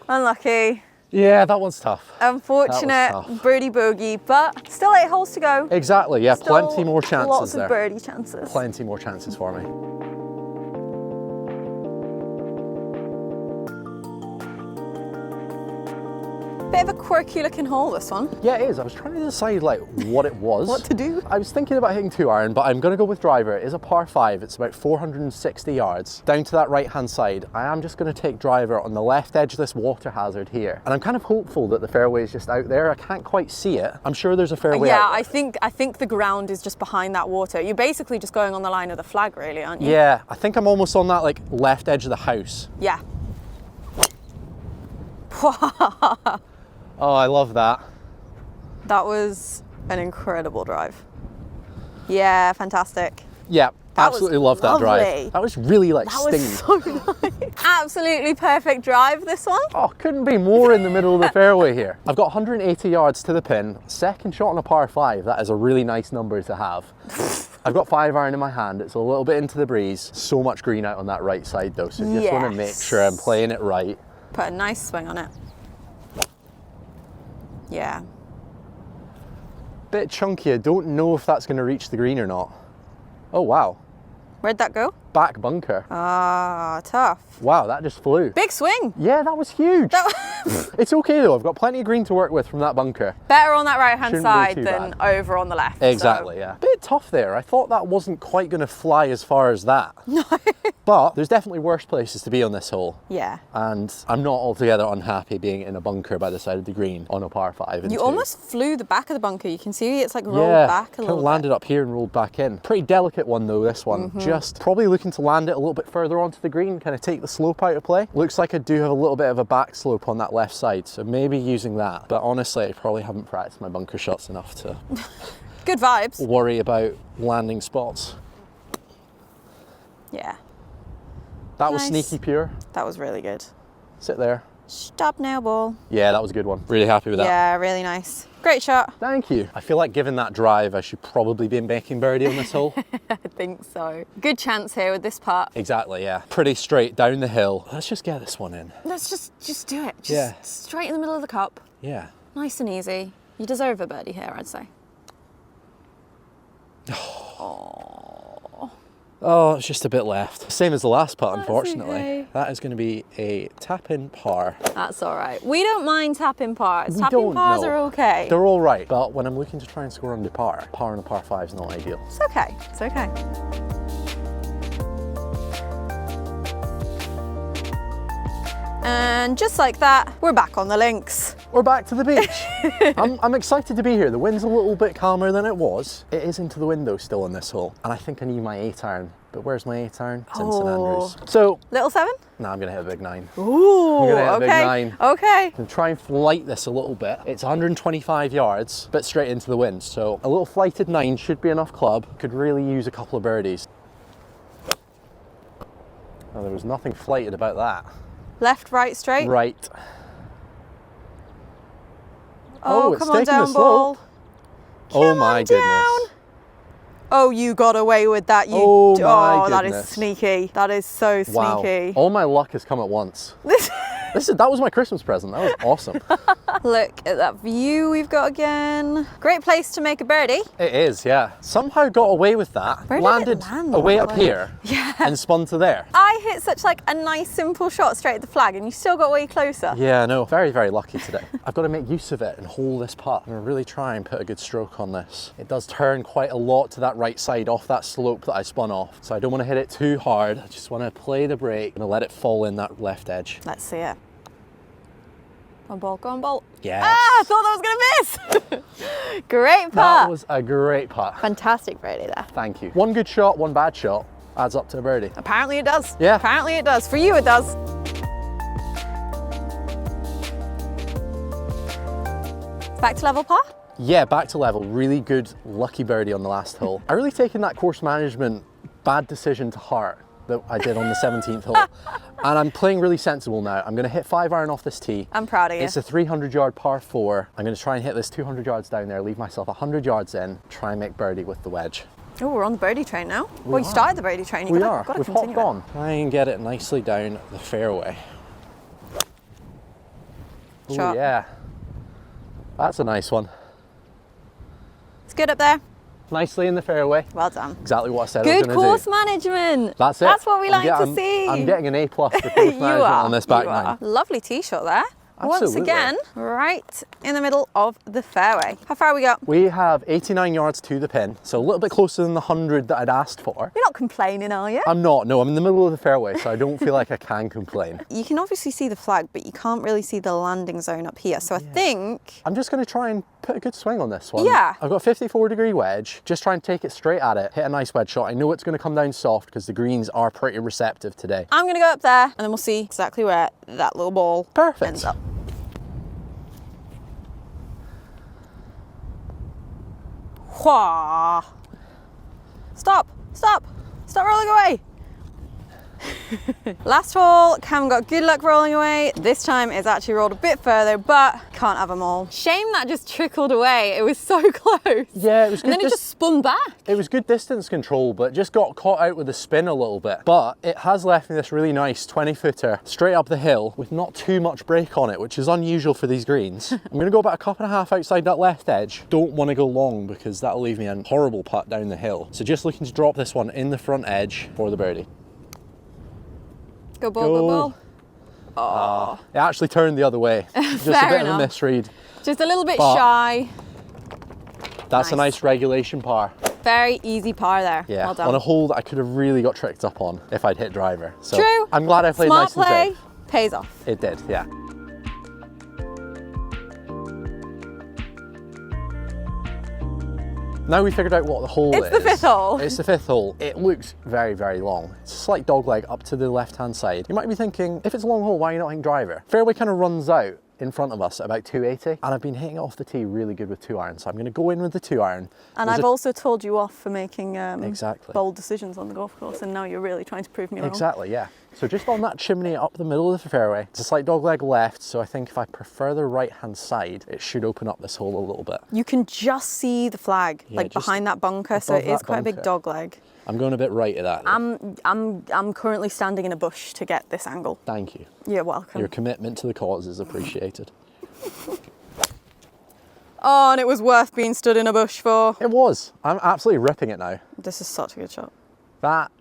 A: Unlucky.
B: Yeah, that one's tough.
A: Unfortunate birdie bogey, but still 8 holes to go.
B: Exactly, yeah,
A: Still
B: plenty more chances
A: lots
B: there.
A: of birdie chances.
B: Plenty more chances for me.
A: Bit of a quirky looking hole, this one.
B: Yeah, it is. I was trying to decide like what it was.
A: What to do.
B: I was thinking about hitting 2-iron, but I'm going to go with driver. It is a par 5. It's about 460 yards. Down to that right-hand side, I am just going to take driver on the left edge of this water hazard here. And I'm kind of hopeful that the fairway is just out there. I can't quite see it. I'm sure there's a fairway
A: Yeah,
B: out there.
A: I think the ground is just behind that water. You're basically just going on the line of the flag, really, aren't you?
B: Yeah, I think I'm almost on that like left edge of the house.
A: Yeah.
B: Oh, I love that.
A: That was an incredible drive. Yeah, fantastic.
B: Yeah, absolutely love that
A: lovely.
B: drive. That was really like
A: That
B: stinging.
A: was so nice. Absolutely perfect drive, this one.
B: Oh, couldn't be more in the middle of the fairway here. I've got 180 yards to the pin. Second shot on a par 5. That is a really nice number to have. I've got 5-iron in my hand. It's a little bit into the breeze. So much green out on that right side though, so just want to make sure I'm playing it right.
A: Put a nice swing on it. Yeah.
B: Bit chunky. I don't know if that's going to reach the green or not. Oh wow.
A: Where'd that go?
B: Back bunker.
A: Ah, tough.
B: Wow, that just flew.
A: Big swing.
B: Yeah, that was huge. It's okay though, I've got plenty of green to work with from that bunker.
A: Better on that right-hand
B: Shouldn't be
A: side
B: too
A: than
B: bad.
A: over on the left.
B: Exactly, yeah. Bit tough there. I thought that wasn't quite going to fly as far as that. No. But there's definitely worse places to be on this hole.
A: Yeah.
B: And I'm not altogether unhappy being in a bunker by the side of the green on a par 5.
A: You almost flew the back of the bunker. You can see it's like rolled back a little bit.
B: Landed up here and rolled back in. Pretty delicate one though, this one. Just probably looking to land it a little bit further onto the green, kind of take the slope out of play. Looks like I do have a little bit of a back slope on that left side, so maybe using that. But honestly, I probably haven't practiced my bunker shots enough to
A: Good vibes.
B: worry about landing spots.
A: Yeah.
B: That was
A: Nice.
B: sneaky pure.
A: That was really good.
B: Sit there.
A: Stop now, ball.
B: Yeah, that was a good one. Really happy with that.
A: Yeah, really nice. Great shot.
B: Thank you. I feel like given that drive, I should probably be making birdie on this hole.
A: I think so. Good chance here with this putt.
B: Exactly, yeah. Pretty straight down the hill. Let's just get this one in.
A: Let's just do it. Just
B: Yeah.
A: straight in the middle of the cup.
B: Yeah.
A: Nice and easy. You deserve a birdie here, I'd say. Oh.
B: Oh, it's just a bit left. Same as the last putt,
A: That's
B: unfortunately.
A: okay.
B: That is going to be a tap-in par.
A: That's all right. We don't mind tapping pars.
B: We
A: Tapping
B: don't,
A: pars
B: no.
A: are okay.
B: They're all right, but when I'm looking to try and score under par, par on a par 5 is not ideal.
A: It's okay. It's okay. And just like that, we're back on the links.
B: We're back to the beach. I'm excited to be here. The wind's a little bit calmer than it was. It is into the window still on this hole, and I think I need my 8-iron. But where's my 8-iron? It's in St Andrews. So,
A: Little 7?
B: no, I'm gonna hit a big 9.
A: Ooh,
B: I'm gonna hit a
A: okay.
B: big 9.
A: Okay.
B: I'm gonna try and flight this a little bit. It's 125 yards, but straight into the wind. So a little flighted 9 should be enough club. Could really use a couple of birdies. Oh, there was nothing flighted about that.
A: Left, right, straight.
B: Right.
A: Oh,
B: it's
A: come on
B: taking
A: down,
B: the
A: ball.
B: slope. Oh
A: Come
B: my
A: on
B: goodness.
A: down. Oh, you got away with that. You.
B: Oh my
A: that is
B: goodness.
A: sneaky. That is so
B: Wow.
A: sneaky.
B: All my luck has come at once. That was my Christmas present. That was awesome.
A: Look at that view we've got again. Great place to make a birdie.
B: It is, yeah. Somehow got away with that.
A: Where did it
B: Landed
A: land,
B: away
A: by
B: up
A: the way?
B: here
A: Yeah.
B: and spun to there.
A: I hit such like a nice simple shot straight at the flag and you still got way closer.
B: Yeah, I know. Very, very lucky today. I've got to make use of it and hold this putt. I'm going to really try and put a good stroke on this. It does turn quite a lot to that right side off that slope that I spun off. So I don't want to hit it too hard. I just want to play the break and let it fall in that left edge.
A: Let's see it. Go on, ball. Go on, ball.
B: Yes.
A: Ah, I thought that was going to miss. Great putt.
B: That was a great putt.
A: Fantastic birdie there.
B: Thank you. One good shot, one bad shot adds up to a birdie.
A: Apparently it does.
B: Yeah.
A: Apparently it does. For you it does. Back to level par?
B: Yeah, back to level. Really good, lucky birdie on the last hole. I really taken that course management bad decision to heart that I did on the 17th hole. And I'm playing really sensible now. I'm going to hit 5-iron off this tee.
A: I'm proud of you.
B: It's a 300-yard par 4. I'm going to try and hit this 200 yards down there, leave myself 100 yards in, try and make birdie with the wedge.
A: Oh, we're on the birdie train now.
B: We
A: Well, you
B: are.
A: started the birdie train.
B: We
A: You've
B: are.
A: got to
B: We've
A: continue
B: hopped
A: it.
B: on. Try and get it nicely down the fairway. Oh
A: Shot.
B: yeah. That's a nice one.
A: It's good up there.
B: Nicely in the fairway.
A: Well done.
B: Exactly what I said I was
A: Good
B: going to do.
A: course management.
B: That's it.
A: That's what we like to see.
B: I'm getting an A+ for course management on this back
A: You
B: nine.
A: are. Lovely tee shot there.
B: Absolutely.
A: Once again, right in the middle of the fairway. How far we got?
B: We have 89 yards to the pin, so a little bit closer than the 100 that I'd asked for.
A: You're not complaining, are you?
B: I'm not, no, I'm in the middle of the fairway, so I don't feel like I can complain.
A: You can obviously see the flag, but you can't really see the landing zone up here. So I think...
B: I'm just going to try and put a good swing on this one.
A: Yeah.
B: I've got a 54-degree wedge, just try and take it straight at it, hit a nice wedge shot. I know it's going to come down soft because the greens are pretty receptive today.
A: I'm going to go up there and then we'll see exactly where that little ball ends up. Wah. Stop, stop, stop rolling away. Last hole, Cam got good luck rolling away. This time it's actually rolled a bit further, but can't have them all. Shame that just trickled away. It was so close.
B: Yeah, it was good.
A: And then it just spun back.
B: It was good distance control, but just got caught out with the spin a little bit. But it has left me this really nice 20-footer straight up the hill with not too much break on it, which is unusual for these greens. I'm going to go about a cup and a half outside that left edge. Don't want to go long because that'll leave me a horrible putt down the hill. So just looking to drop this one in the front edge for the birdie.
A: Go ball, go ball. Oh.
B: It actually turned the other way. Just a bit of a misread.
A: Just a little bit shy.
B: That's a nice regulation par.
A: Very easy par there.
B: Yeah,
A: well done.
B: on a hole that I could have really got tricked up on if I'd hit driver. So
A: true.
B: I'm glad I played
A: Smart
B: nice and safe.
A: Pays off.
B: It did, yeah. Now we figured out what the hole is.
A: It's the fifth hole.
B: It's the fifth hole. It looks very, very long. It's a slight dog leg up to the left-hand side. You might be thinking, if it's a long hole, why are you not hitting driver? Fairway kind of runs out in front of us at about 280, and I've been hitting it off the tee really good with 2-iron, so I'm going to go in with the 2-iron.
A: And I've also told you off for making
B: exactly
A: bold decisions on the golf course, and now you're really trying to prove me wrong.
B: Exactly, yeah. So just on that chimney up the middle of the fairway, it's a slight dog leg left, so I think if I prefer the right-hand side, it should open up this hole a little bit.
A: You can just see the flag, like behind that bunker, so it is quite a big dog leg.
B: I'm going a bit right at that.
A: I'm currently standing in a bush to get this angle.
B: Thank you.
A: You're welcome.
B: Your commitment to the cause is appreciated.
A: Oh, and it was worth being stood in a bush for.
B: It was. I'm absolutely ripping it now.
A: This is such a good shot.
B: That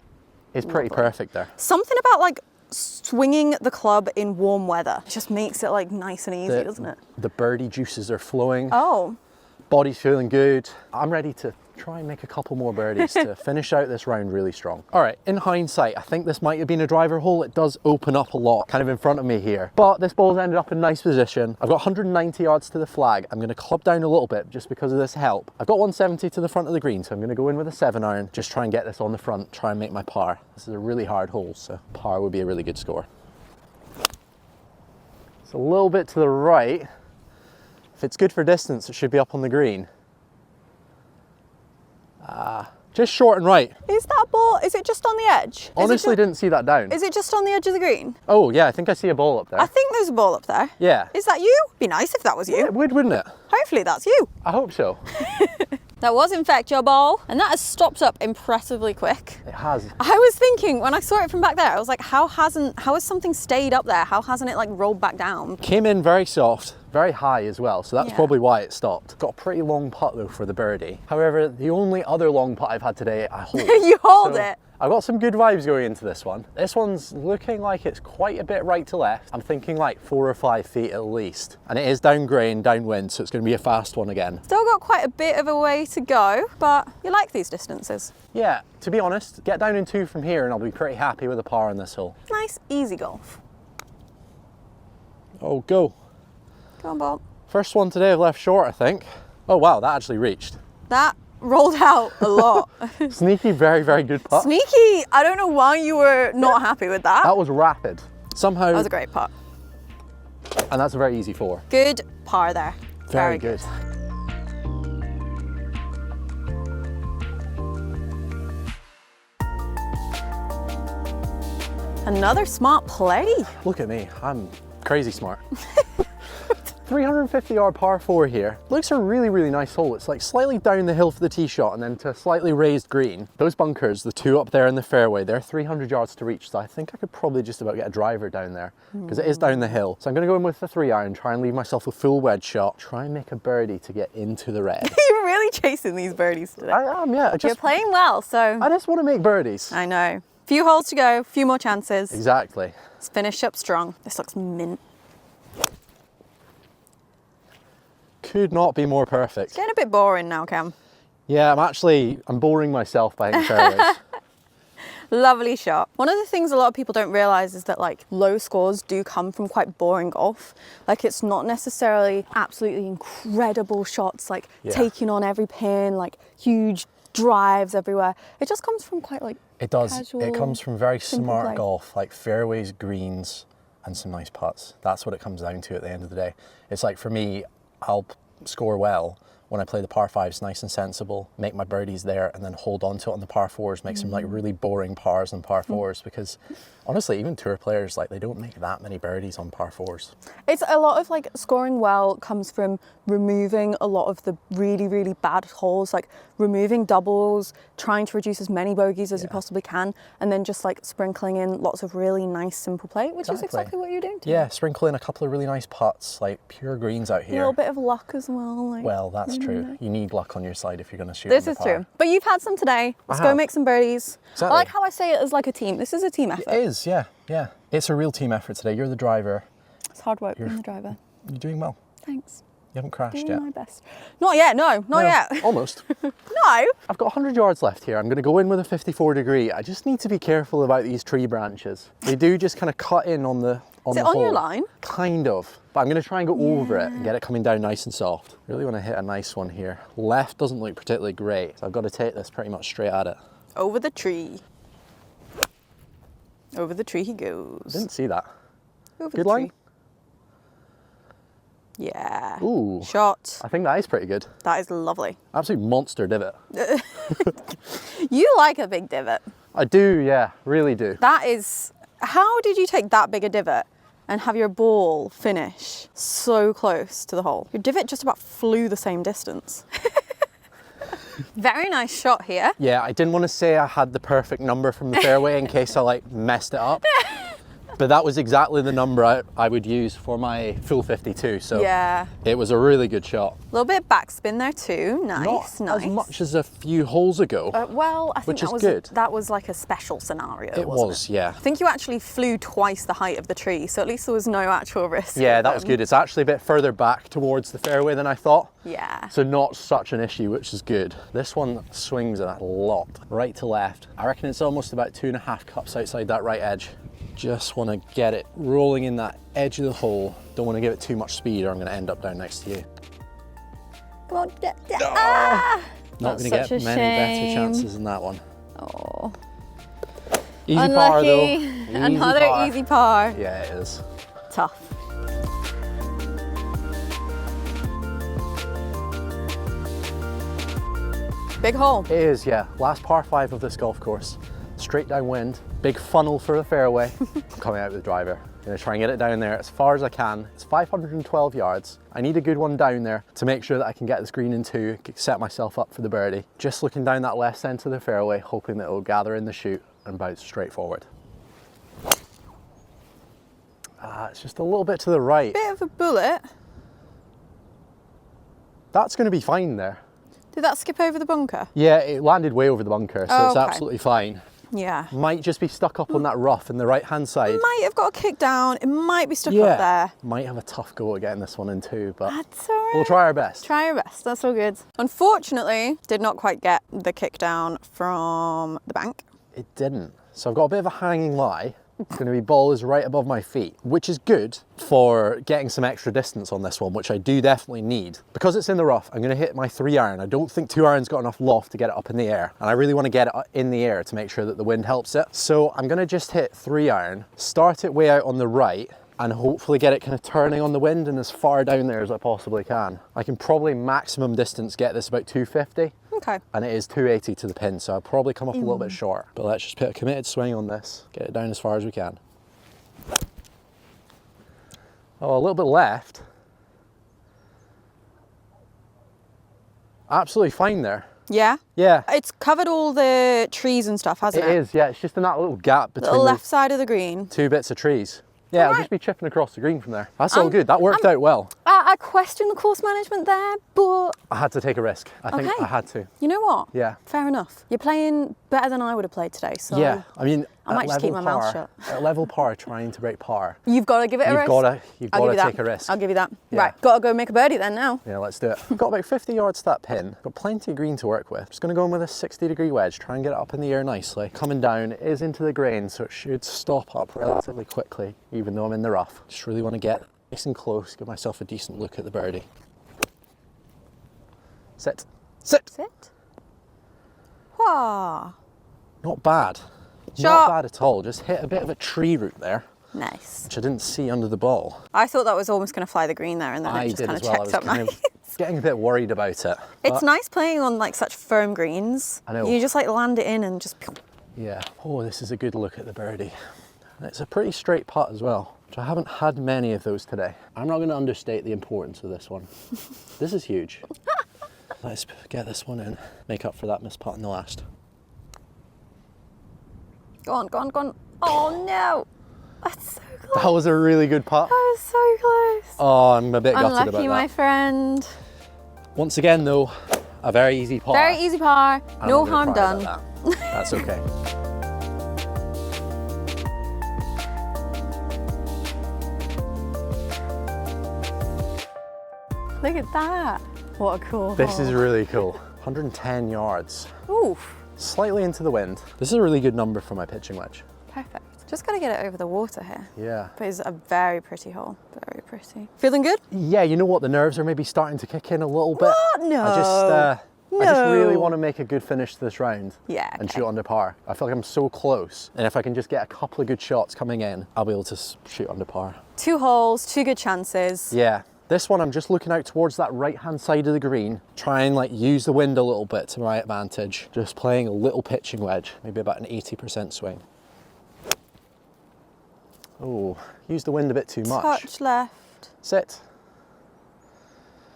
B: is pretty perfect there.
A: Something about like swinging the club in warm weather just makes it like nice and easy, doesn't it?
B: The birdie juices are flowing.
A: Oh.
B: Body's feeling good. I'm ready to try and make a couple more birdies to finish out this round really strong. All right, in hindsight, I think this might have been a driver hole. It does open up a lot kind of in front of me here, but this ball's ended up in nice position. I've got 190 yards to the flag. I'm going to club down a little bit just because of this help. I've got 170 to the front of the green, so I'm going to go in with a 7-iron, just try and get this on the front, try and make my par. This is a really hard hole, so par would be a really good score. It's a little bit to the right. If it's good for distance, it should be up on the green. Just short and right.
A: Is that ball, is it just on the edge?
B: Honestly, didn't see that down.
A: Is it just on the edge of the green?
B: Oh yeah, I think I see a ball up there.
A: I think there's a ball up there.
B: Yeah.
A: Is that you? Be nice if that was you.
B: Yeah, it would, wouldn't it?
A: Hopefully that's you.
B: I hope so.
A: That was in fact your ball, and that has stopped up impressively quick.
B: It has.
A: I was thinking when I saw it from back there, I was like, how has something stayed up there? How hasn't it like rolled back down?
B: Came in very soft, very high as well, so that's
A: Yeah.
B: probably why it stopped. Got a pretty long putt though for the birdie. However, the only other long putt I've had today, I hold.
A: You hold it.
B: I've got some good vibes going into this one. This one's looking like it's quite a bit right to left. I'm thinking like 4 or 5 feet at least. And it is down grain, downwind, so it's going to be a fast one again.
A: Still got quite a bit of a way to go, but you like these distances.
B: Yeah, to be honest, get down in 2 from here and I'll be pretty happy with a par on this hole.
A: Nice, easy golf.
B: Oh, go.
A: Go on, ball.
B: First one today I've left short, I think. Oh wow, that actually reached.
A: That rolled out a lot.
B: Sneaky, very, very good putt.
A: Sneaky. I don't know why you were not happy with that.
B: That was rapid. Somehow.
A: That was a great putt.
B: And that's a very easy 4.
A: Good par there.
B: Very good.
A: Another smart play.
B: Look at me, I'm crazy smart. 350 yard par 4 here. Looks a really, really nice hole. It's like slightly down the hill for the tee shot and then to a slightly raised green. Those bunkers, the 2 up there in the fairway, they're 300 yards to reach. So I think I could probably just about get a driver down there because it is down the hill. So I'm going to go in with the 3-iron, try and leave myself a full wedge shot, try and make a birdie to get into the red.
A: You're really chasing these birdies today.
B: I am, yeah.
A: You're playing well, so.
B: I just want to make birdies.
A: I know. Few holes to go, few more chances.
B: Exactly.
A: Let's finish up strong. This looks mint.
B: Could not be more perfect.
A: It's getting a bit boring now, Cam.
B: Yeah, I'm boring myself by hitting fairways.
A: Lovely shot. One of the things a lot of people don't realize is that like low scores do come from quite boring golf. Like it's not necessarily absolutely incredible shots, like taking on every pin, like huge drives everywhere. It just comes from quite like
B: It does.
A: casual,
B: It comes from very smart
A: play.
B: golf, like fairways, greens, and some nice putts. That's what it comes down to at the end of the day. It's like for me, I'll score well when I play the par fives nice and sensible, make my birdies there, and then hold on to it on the par fours, make some like really boring pars and par fours, because honestly, even tour players, like they don't make that many birdies on par fours.
A: It's a lot of like scoring well comes from removing a lot of the really, really bad holes, like removing doubles, trying to reduce as many bogeys as you possibly can, and then just like sprinkling in lots of really nice simple play, which is exactly what you're doing today.
B: Yeah, sprinkle in a couple of really nice putts, like pure greens out
A: A
B: here.
A: little bit of luck as well. Like,
B: Well, that's true. You need luck on your side if you're going to shoot.
A: this
B: on
A: is
B: the par.
A: true. But you've had some today. Let's go
B: have.
A: make some birdies.
B: Exactly.
A: I like how I say it as like a team. This is a team effort.
B: It is, yeah. It's a real team effort today. You're the driver.
A: It's hard work being the driver.
B: You're doing well.
A: Thanks.
B: You haven't crashed
A: Doing
B: yet.
A: my best. Not yet, no, not yet.
B: Almost.
A: No.
B: I've got 100 yards left here. I'm going to go in with a 54 degree. I just need to be careful about these tree branches. They do just kind of cut in on the
A: Is it
B: the
A: on your
B: hole.
A: line?
B: Kind of. But I'm going to try and go over it and get it coming down nice and soft. Really want to hit a nice one here. Left doesn't look particularly great, so I've got to take this pretty much straight at it.
A: Over the tree. Over the tree he goes.
B: Didn't see that.
A: Over
B: Good
A: the
B: line?
A: tree. Yeah.
B: Ooh.
A: Shot.
B: I think that is pretty good.
A: That is lovely.
B: Absolute monster divot.
A: You like a big divot.
B: I do, yeah, really do.
A: That is, how did you take that big a divot and have your ball finish so close to the hole? Your divot just about flew the same distance. Very nice shot here.
B: Yeah, I didn't want to say I had the perfect number from the fairway in case I like messed it up. But that was exactly the number I would use for my full 52. So
A: Yeah.
B: it was a really good shot.
A: A little bit of backspin there too. Nice,
B: Not
A: nice.
B: as much as a few holes ago.
A: Well, I think
B: Which is
A: that was
B: good.
A: that was like a special scenario.
B: It
A: wasn't
B: was, yeah.
A: I think you actually flew twice the height of the tree, so at least there was no actual risk.
B: Yeah, that was good. It's actually a bit further back towards the fairway than I thought.
A: Yeah.
B: So not such an issue, which is good. This one swings a lot, right to left. I reckon it's almost about 2.5 cups outside that right edge. Just want to get it rolling in that edge of the hole. Don't want to give it too much speed or I'm going to end up down next to you.
A: Come on. Ah!
B: Not
A: That's
B: going to get
A: such a
B: many better
A: shame.
B: chances than that one.
A: Oh.
B: Easy
A: Unlucky.
B: par though.
A: Another
B: par.
A: easy par.
B: Yeah, it is.
A: Tough. Big hole.
B: It is, yeah. Last par 5 of this golf course. Straight downwind, big funnel for the fairway. I'm coming out with the driver. I'm gonna try and get it down there as far as I can. It's 512 yards. I need a good one down there to make sure that I can get this green in 2, set myself up for the birdie. Just looking down that left centre of the fairway, hoping that it will gather in the chute and bounce straight forward. It's just a little bit to the right.
A: Bit of a bullet.
B: That's gonna be fine there.
A: Did that skip over the bunker?
B: Yeah, it landed way over the bunker, so it's
A: Okay.
B: absolutely fine.
A: Yeah.
B: Might just be stuck up on that rough in the right-hand side.
A: Might have got a kick down. It might be stuck up there.
B: Might have a tough go at getting this one in too, but
A: That's all right.
B: we'll try our best.
A: Try your best. That's all good. Unfortunately, did not quite get the kick down from the bank.
B: It didn't. So I've got a bit of a hanging lie. It's going to be ball is right above my feet, which is good for getting some extra distance on this one, which I do definitely need. Because it's in the rough, I'm going to hit my 3 iron. I don't think 2 iron's got enough loft to get it up in the air. And I really want to get it in the air to make sure that the wind helps it. So I'm going to just hit 3 iron, start it way out on the right, and hopefully get it kind of turning on the wind and as far down there as I possibly can. I can probably maximum distance get this about 250.
A: Okay.
B: And it is 280 to the pin, so I'll probably come up a little bit short. But let's just put a committed swing on this, get it down as far as we can. Oh, a little bit left. Absolutely fine there.
A: Yeah?
B: Yeah,
A: It's covered all the trees and stuff, hasn't
B: it
A: it?
B: is. Yeah, it's just in that little gap between
A: Little
B: the
A: left side of the green.
B: 2 bits of trees. Yeah, I'll
A: Alright.
B: just be chipping across the green from there. That's all good. That worked out well.
A: I question the course management there, but
B: I had to take a risk. I think I had to.
A: You know what?
B: Yeah.
A: Fair enough. You're playing better than I would have played today, so
B: yeah, I mean,
A: I might just keep my mouth shut.
B: At level par, trying to break par,
A: You've got to give it a risk.
B: You've got to take a risk.
A: I'll give you that.
B: Yeah.
A: Right, got to go make a birdie then now.
B: Yeah, let's do it. Got about 50 yards to that pin. Got plenty of green to work with. Just going to go in with a 60-degree wedge, try and get it up in the air nicely. Coming down, it is into the grain, so it should stop up relatively quickly, even though I'm in the rough. Just really want to get nice and close, give myself a decent look at the birdie. Sit. Sit.
A: Sit. Wah.
B: Not bad. Not bad at all. Just hit a bit of a tree root there.
A: Nice.
B: Which I didn't see under the ball.
A: I thought that was almost going to fly the green there, and then it just kind of checked up nice.
B: Getting a bit worried about it.
A: It's nice playing on like such firm greens.
B: I know.
A: You just like land it in and just...
B: Yeah. Oh, this is a good look at the birdie. And it's a pretty straight putt as well, which I haven't had many of those today. I'm not going to understate the importance of this one. This is huge. Let's get this one in. Make up for that missed putt in the last.
A: Go on, go on, go on. Oh no! That's so close.
B: That was a really good putt.
A: That was so close.
B: Oh, I'm a bit gutted about that.
A: Unlucky, my friend.
B: Once again though, a very easy par.
A: Very easy par. No harm done.
B: That's okay.
A: Look at that. What a cool
B: This
A: hole.
B: is really cool. 110 yards.
A: Oof.
B: Slightly into the wind. This is a really good number for my pitching wedge.
A: Perfect. Just got to get it over the water here.
B: Yeah.
A: But it's a very pretty hole. Very pretty. Feeling good?
B: Yeah, you know what? The nerves are maybe starting to kick in a little bit.
A: What? No.
B: I just really want to make a good finish to this round.
A: Yeah.
B: And shoot under par. I feel like I'm so close. And if I can just get a couple of good shots coming in, I'll be able to shoot under par.
A: 2 holes, 2 good chances.
B: Yeah. This one, I'm just looking out towards that right-hand side of the green, try and like use the wind a little bit to my advantage. Just playing a little pitching wedge, maybe about an 80% swing. Oh, use the wind a bit too much.
A: Touch left.
B: Sit.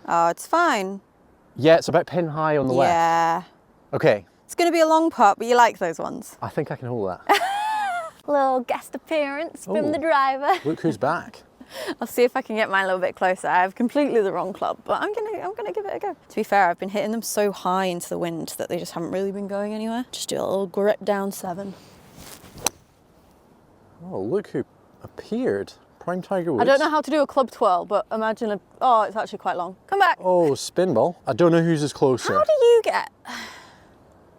A: Oh, it's fine.
B: Yeah, it's about pin high on the left.
A: Yeah.
B: Okay.
A: It's going to be a long putt, but you like those ones.
B: I think I can hold that.
A: Little guest appearance from the driver.
B: Look who's back.
A: I'll see if I can get mine a little bit closer. I have completely the wrong club, but I'm gonna give it a go. To be fair, I've been hitting them so high into the wind that they just haven't really been going anywhere. Just do a little grip down 7.
B: Oh, look who appeared. Prime Tiger Woods.
A: I don't know how to do a club twirl, but imagine oh, it's actually quite long. Come back.
B: Oh, spin ball. I don't know whose is closer.
A: How do you get?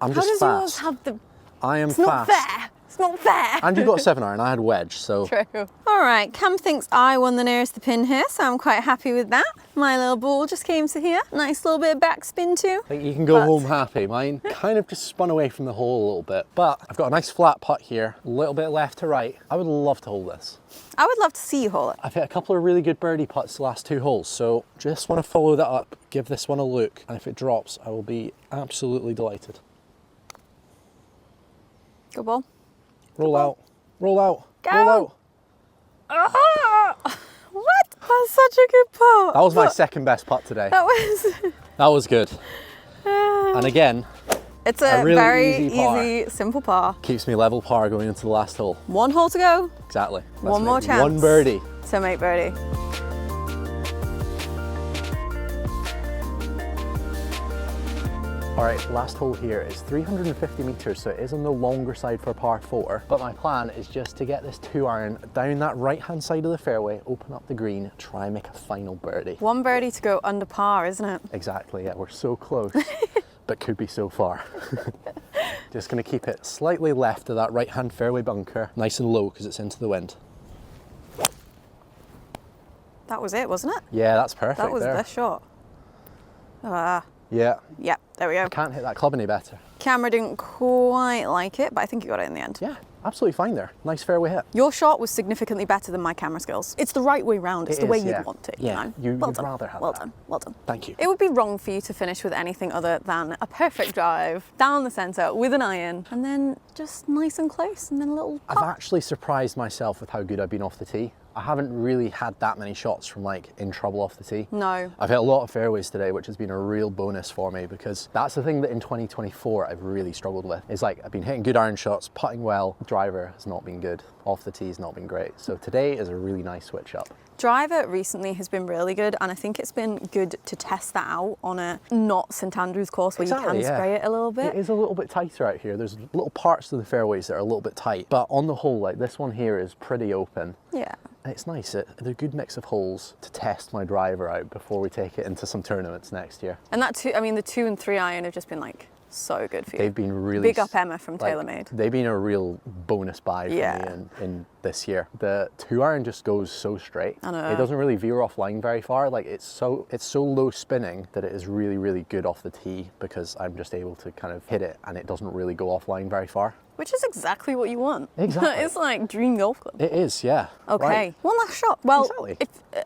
B: I'm
A: How
B: just
A: does
B: fast.
A: yours have the?
B: I am
A: It's
B: fast.
A: not fair. It's not fair.
B: And you got a 7-iron. I had wedge, so.
A: True. All right, Cam thinks I won the nearest the pin here, so I'm quite happy with that. My little ball just came to here. Nice little bit of backspin too.
B: I think you can go home happy. Mine kind of just spun away from the hole a little bit, but I've got a nice flat putt here, a little bit left to right. I would love to hold this.
A: I would love to see you hole it.
B: I've hit a couple of really good birdie putts the last 2 holes, so just want to follow that up, give this one a look, and if it drops, I will be absolutely delighted.
A: Good ball.
B: Roll out, roll out,
A: Go.
B: roll out.
A: Oh, what? That's such a good putt.
B: That was my second best putt today.
A: That was.
B: That was good. And again,
A: It's a
B: really
A: very
B: easy par.
A: easy, simple par.
B: keeps me level par going into the last hole.
A: 1 hole to go.
B: Exactly.
A: One more chance.
B: 1 birdie.
A: To make birdie.
B: All right, last hole here is 350 meters, so it is on the longer side for par 4. But my plan is just to get this 2-iron down that right-hand side of the fairway, open up the green, try and make a final birdie.
A: 1 birdie to go under par, isn't it?
B: Exactly, yeah, we're so close, but could be so far. Just gonna keep it slightly left of that right-hand fairway bunker, nice and low because it's into the wind.
A: That was it, wasn't it?
B: Yeah, that's perfect.
A: That was
B: there.
A: the shot. Ah,
B: Yeah,
A: yeah, there we go.
B: I can't hit that club any better.
A: Camera didn't quite like it, but I think you got it in the end.
B: Yeah, absolutely fine there. Nice fairway hit.
A: Your shot was significantly better than my camera skills. It's the right way round. It's
B: It
A: the way
B: is,
A: you'd
B: yeah.
A: want it.
B: Yeah,
A: You know? Well
B: you'd
A: done.
B: rather have
A: well
B: that.
A: done. Well done.
B: Thank you.
A: It would be wrong for you to finish with anything other than a perfect drive down the centre with an iron, and then just nice and close, and then a little
B: I've
A: pop.
B: actually surprised myself with how good I've been off the tee. I haven't really had that many shots from like in trouble off the tee.
A: No.
B: I've hit a lot of fairways today, which has been a real bonus for me, because that's the thing that in 2024 I've really struggled with. Is like I've been hitting good iron shots, putting well, driver has not been good, off the tee has not been great. So today is a really nice switch up.
A: Driver recently has been really good, and I think it's been good to test that out on a not St Andrews course where you can spray it a little bit.
B: It is a little bit tighter out here. There's little parts of the fairways that are a little bit tight, but on the whole, like this one here is pretty open.
A: Yeah.
B: It's nice. They're a good mix of holes to test my driver out before we take it into some tournaments next year.
A: And that too, I mean, the 2 and 3 iron have just been like so good for you.
B: They've been really
A: big up Emma from TaylorMade.
B: They've been a real bonus buy for me in this year. The 2 iron just goes so straight.
A: I know.
B: It doesn't really veer off line very far. Like it's so low spinning that it is really, really good off the tee, because I'm just able to kind of hit it and it doesn't really go off line very far.
A: Which is exactly what you want.
B: Exactly.
A: It's like dream golf club.
B: It is, yeah.
A: Okay,
B: right.
A: One last shot. Well,
B: exactly.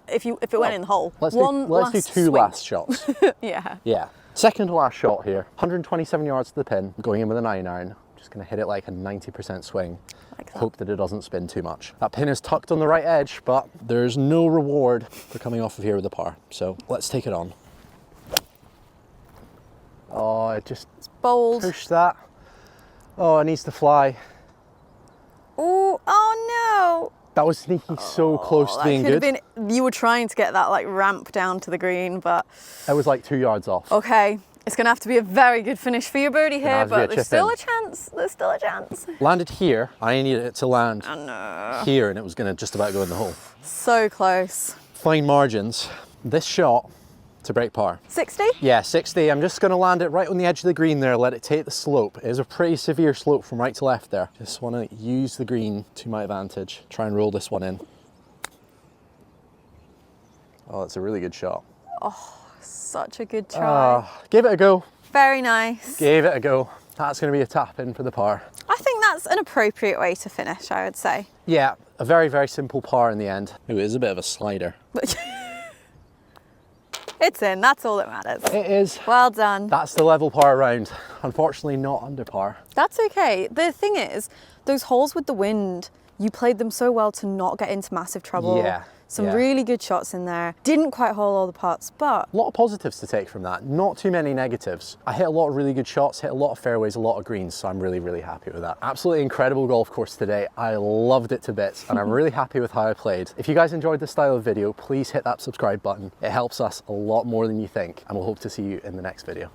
A: if it went in the hole,
B: let's do 2
A: swing.
B: last shots.
A: Yeah.
B: Yeah. Second to last shot here, 127 yards to the pin, going in with a 9 iron. Just gonna hit it like a 90% swing.
A: Like that.
B: Hope that it doesn't spin too much. That pin is tucked on the right edge, but there's no reward for coming off of here with a par. So let's take it on. Oh, it just
A: Bold.
B: pushed that. Oh, it needs to fly.
A: Oh no.
B: That was sneaky so close to being good.
A: You were trying to get that like ramp down to the green, but
B: It was like 2 yards off.
A: okay. It's gonna have to be a very good finish for your birdie here,
B: have to be a
A: but there's
B: chip
A: still
B: in.
A: a chance. There's still a chance.
B: Landed here. I needed it to land
A: Oh no.
B: here, and it was gonna just about go in the hole.
A: So close.
B: Fine margins. This shot to break par.
A: 60?
B: Yeah, 60. I'm just going to land it right on the edge of the green there, let it take the slope. It is a pretty severe slope from right to left there. Just want to use the green to my advantage. Try and roll this one in. Oh, it's a really good shot.
A: Such a good try.
B: Give it a go.
A: Very nice.
B: Gave it a go. That's going to be a tap in for the par.
A: I think that's an appropriate way to finish, I would say.
B: Yeah, a very, very simple par in the end. Ooh, it is a bit of a slider.
A: But it's in, that's all that matters.
B: It is.
A: Well done.
B: That's the level par round. Unfortunately, not under par.
A: That's okay. The thing is, those holes with the wind, you played them so well to not get into massive trouble.
B: Yeah.
A: Some
B: yeah.
A: really good shots in there. Didn't quite hole all the putts, but
B: A lot of positives to take from that, not too many negatives. I hit a lot of really good shots, hit a lot of fairways, a lot of greens, so I'm really, really happy with that. Absolutely incredible golf course today. I loved it to bits, and I'm really happy with how I played. If you guys enjoyed this style of video, please hit that subscribe button. It helps us a lot more than you think, and we'll hope to see you in the next video.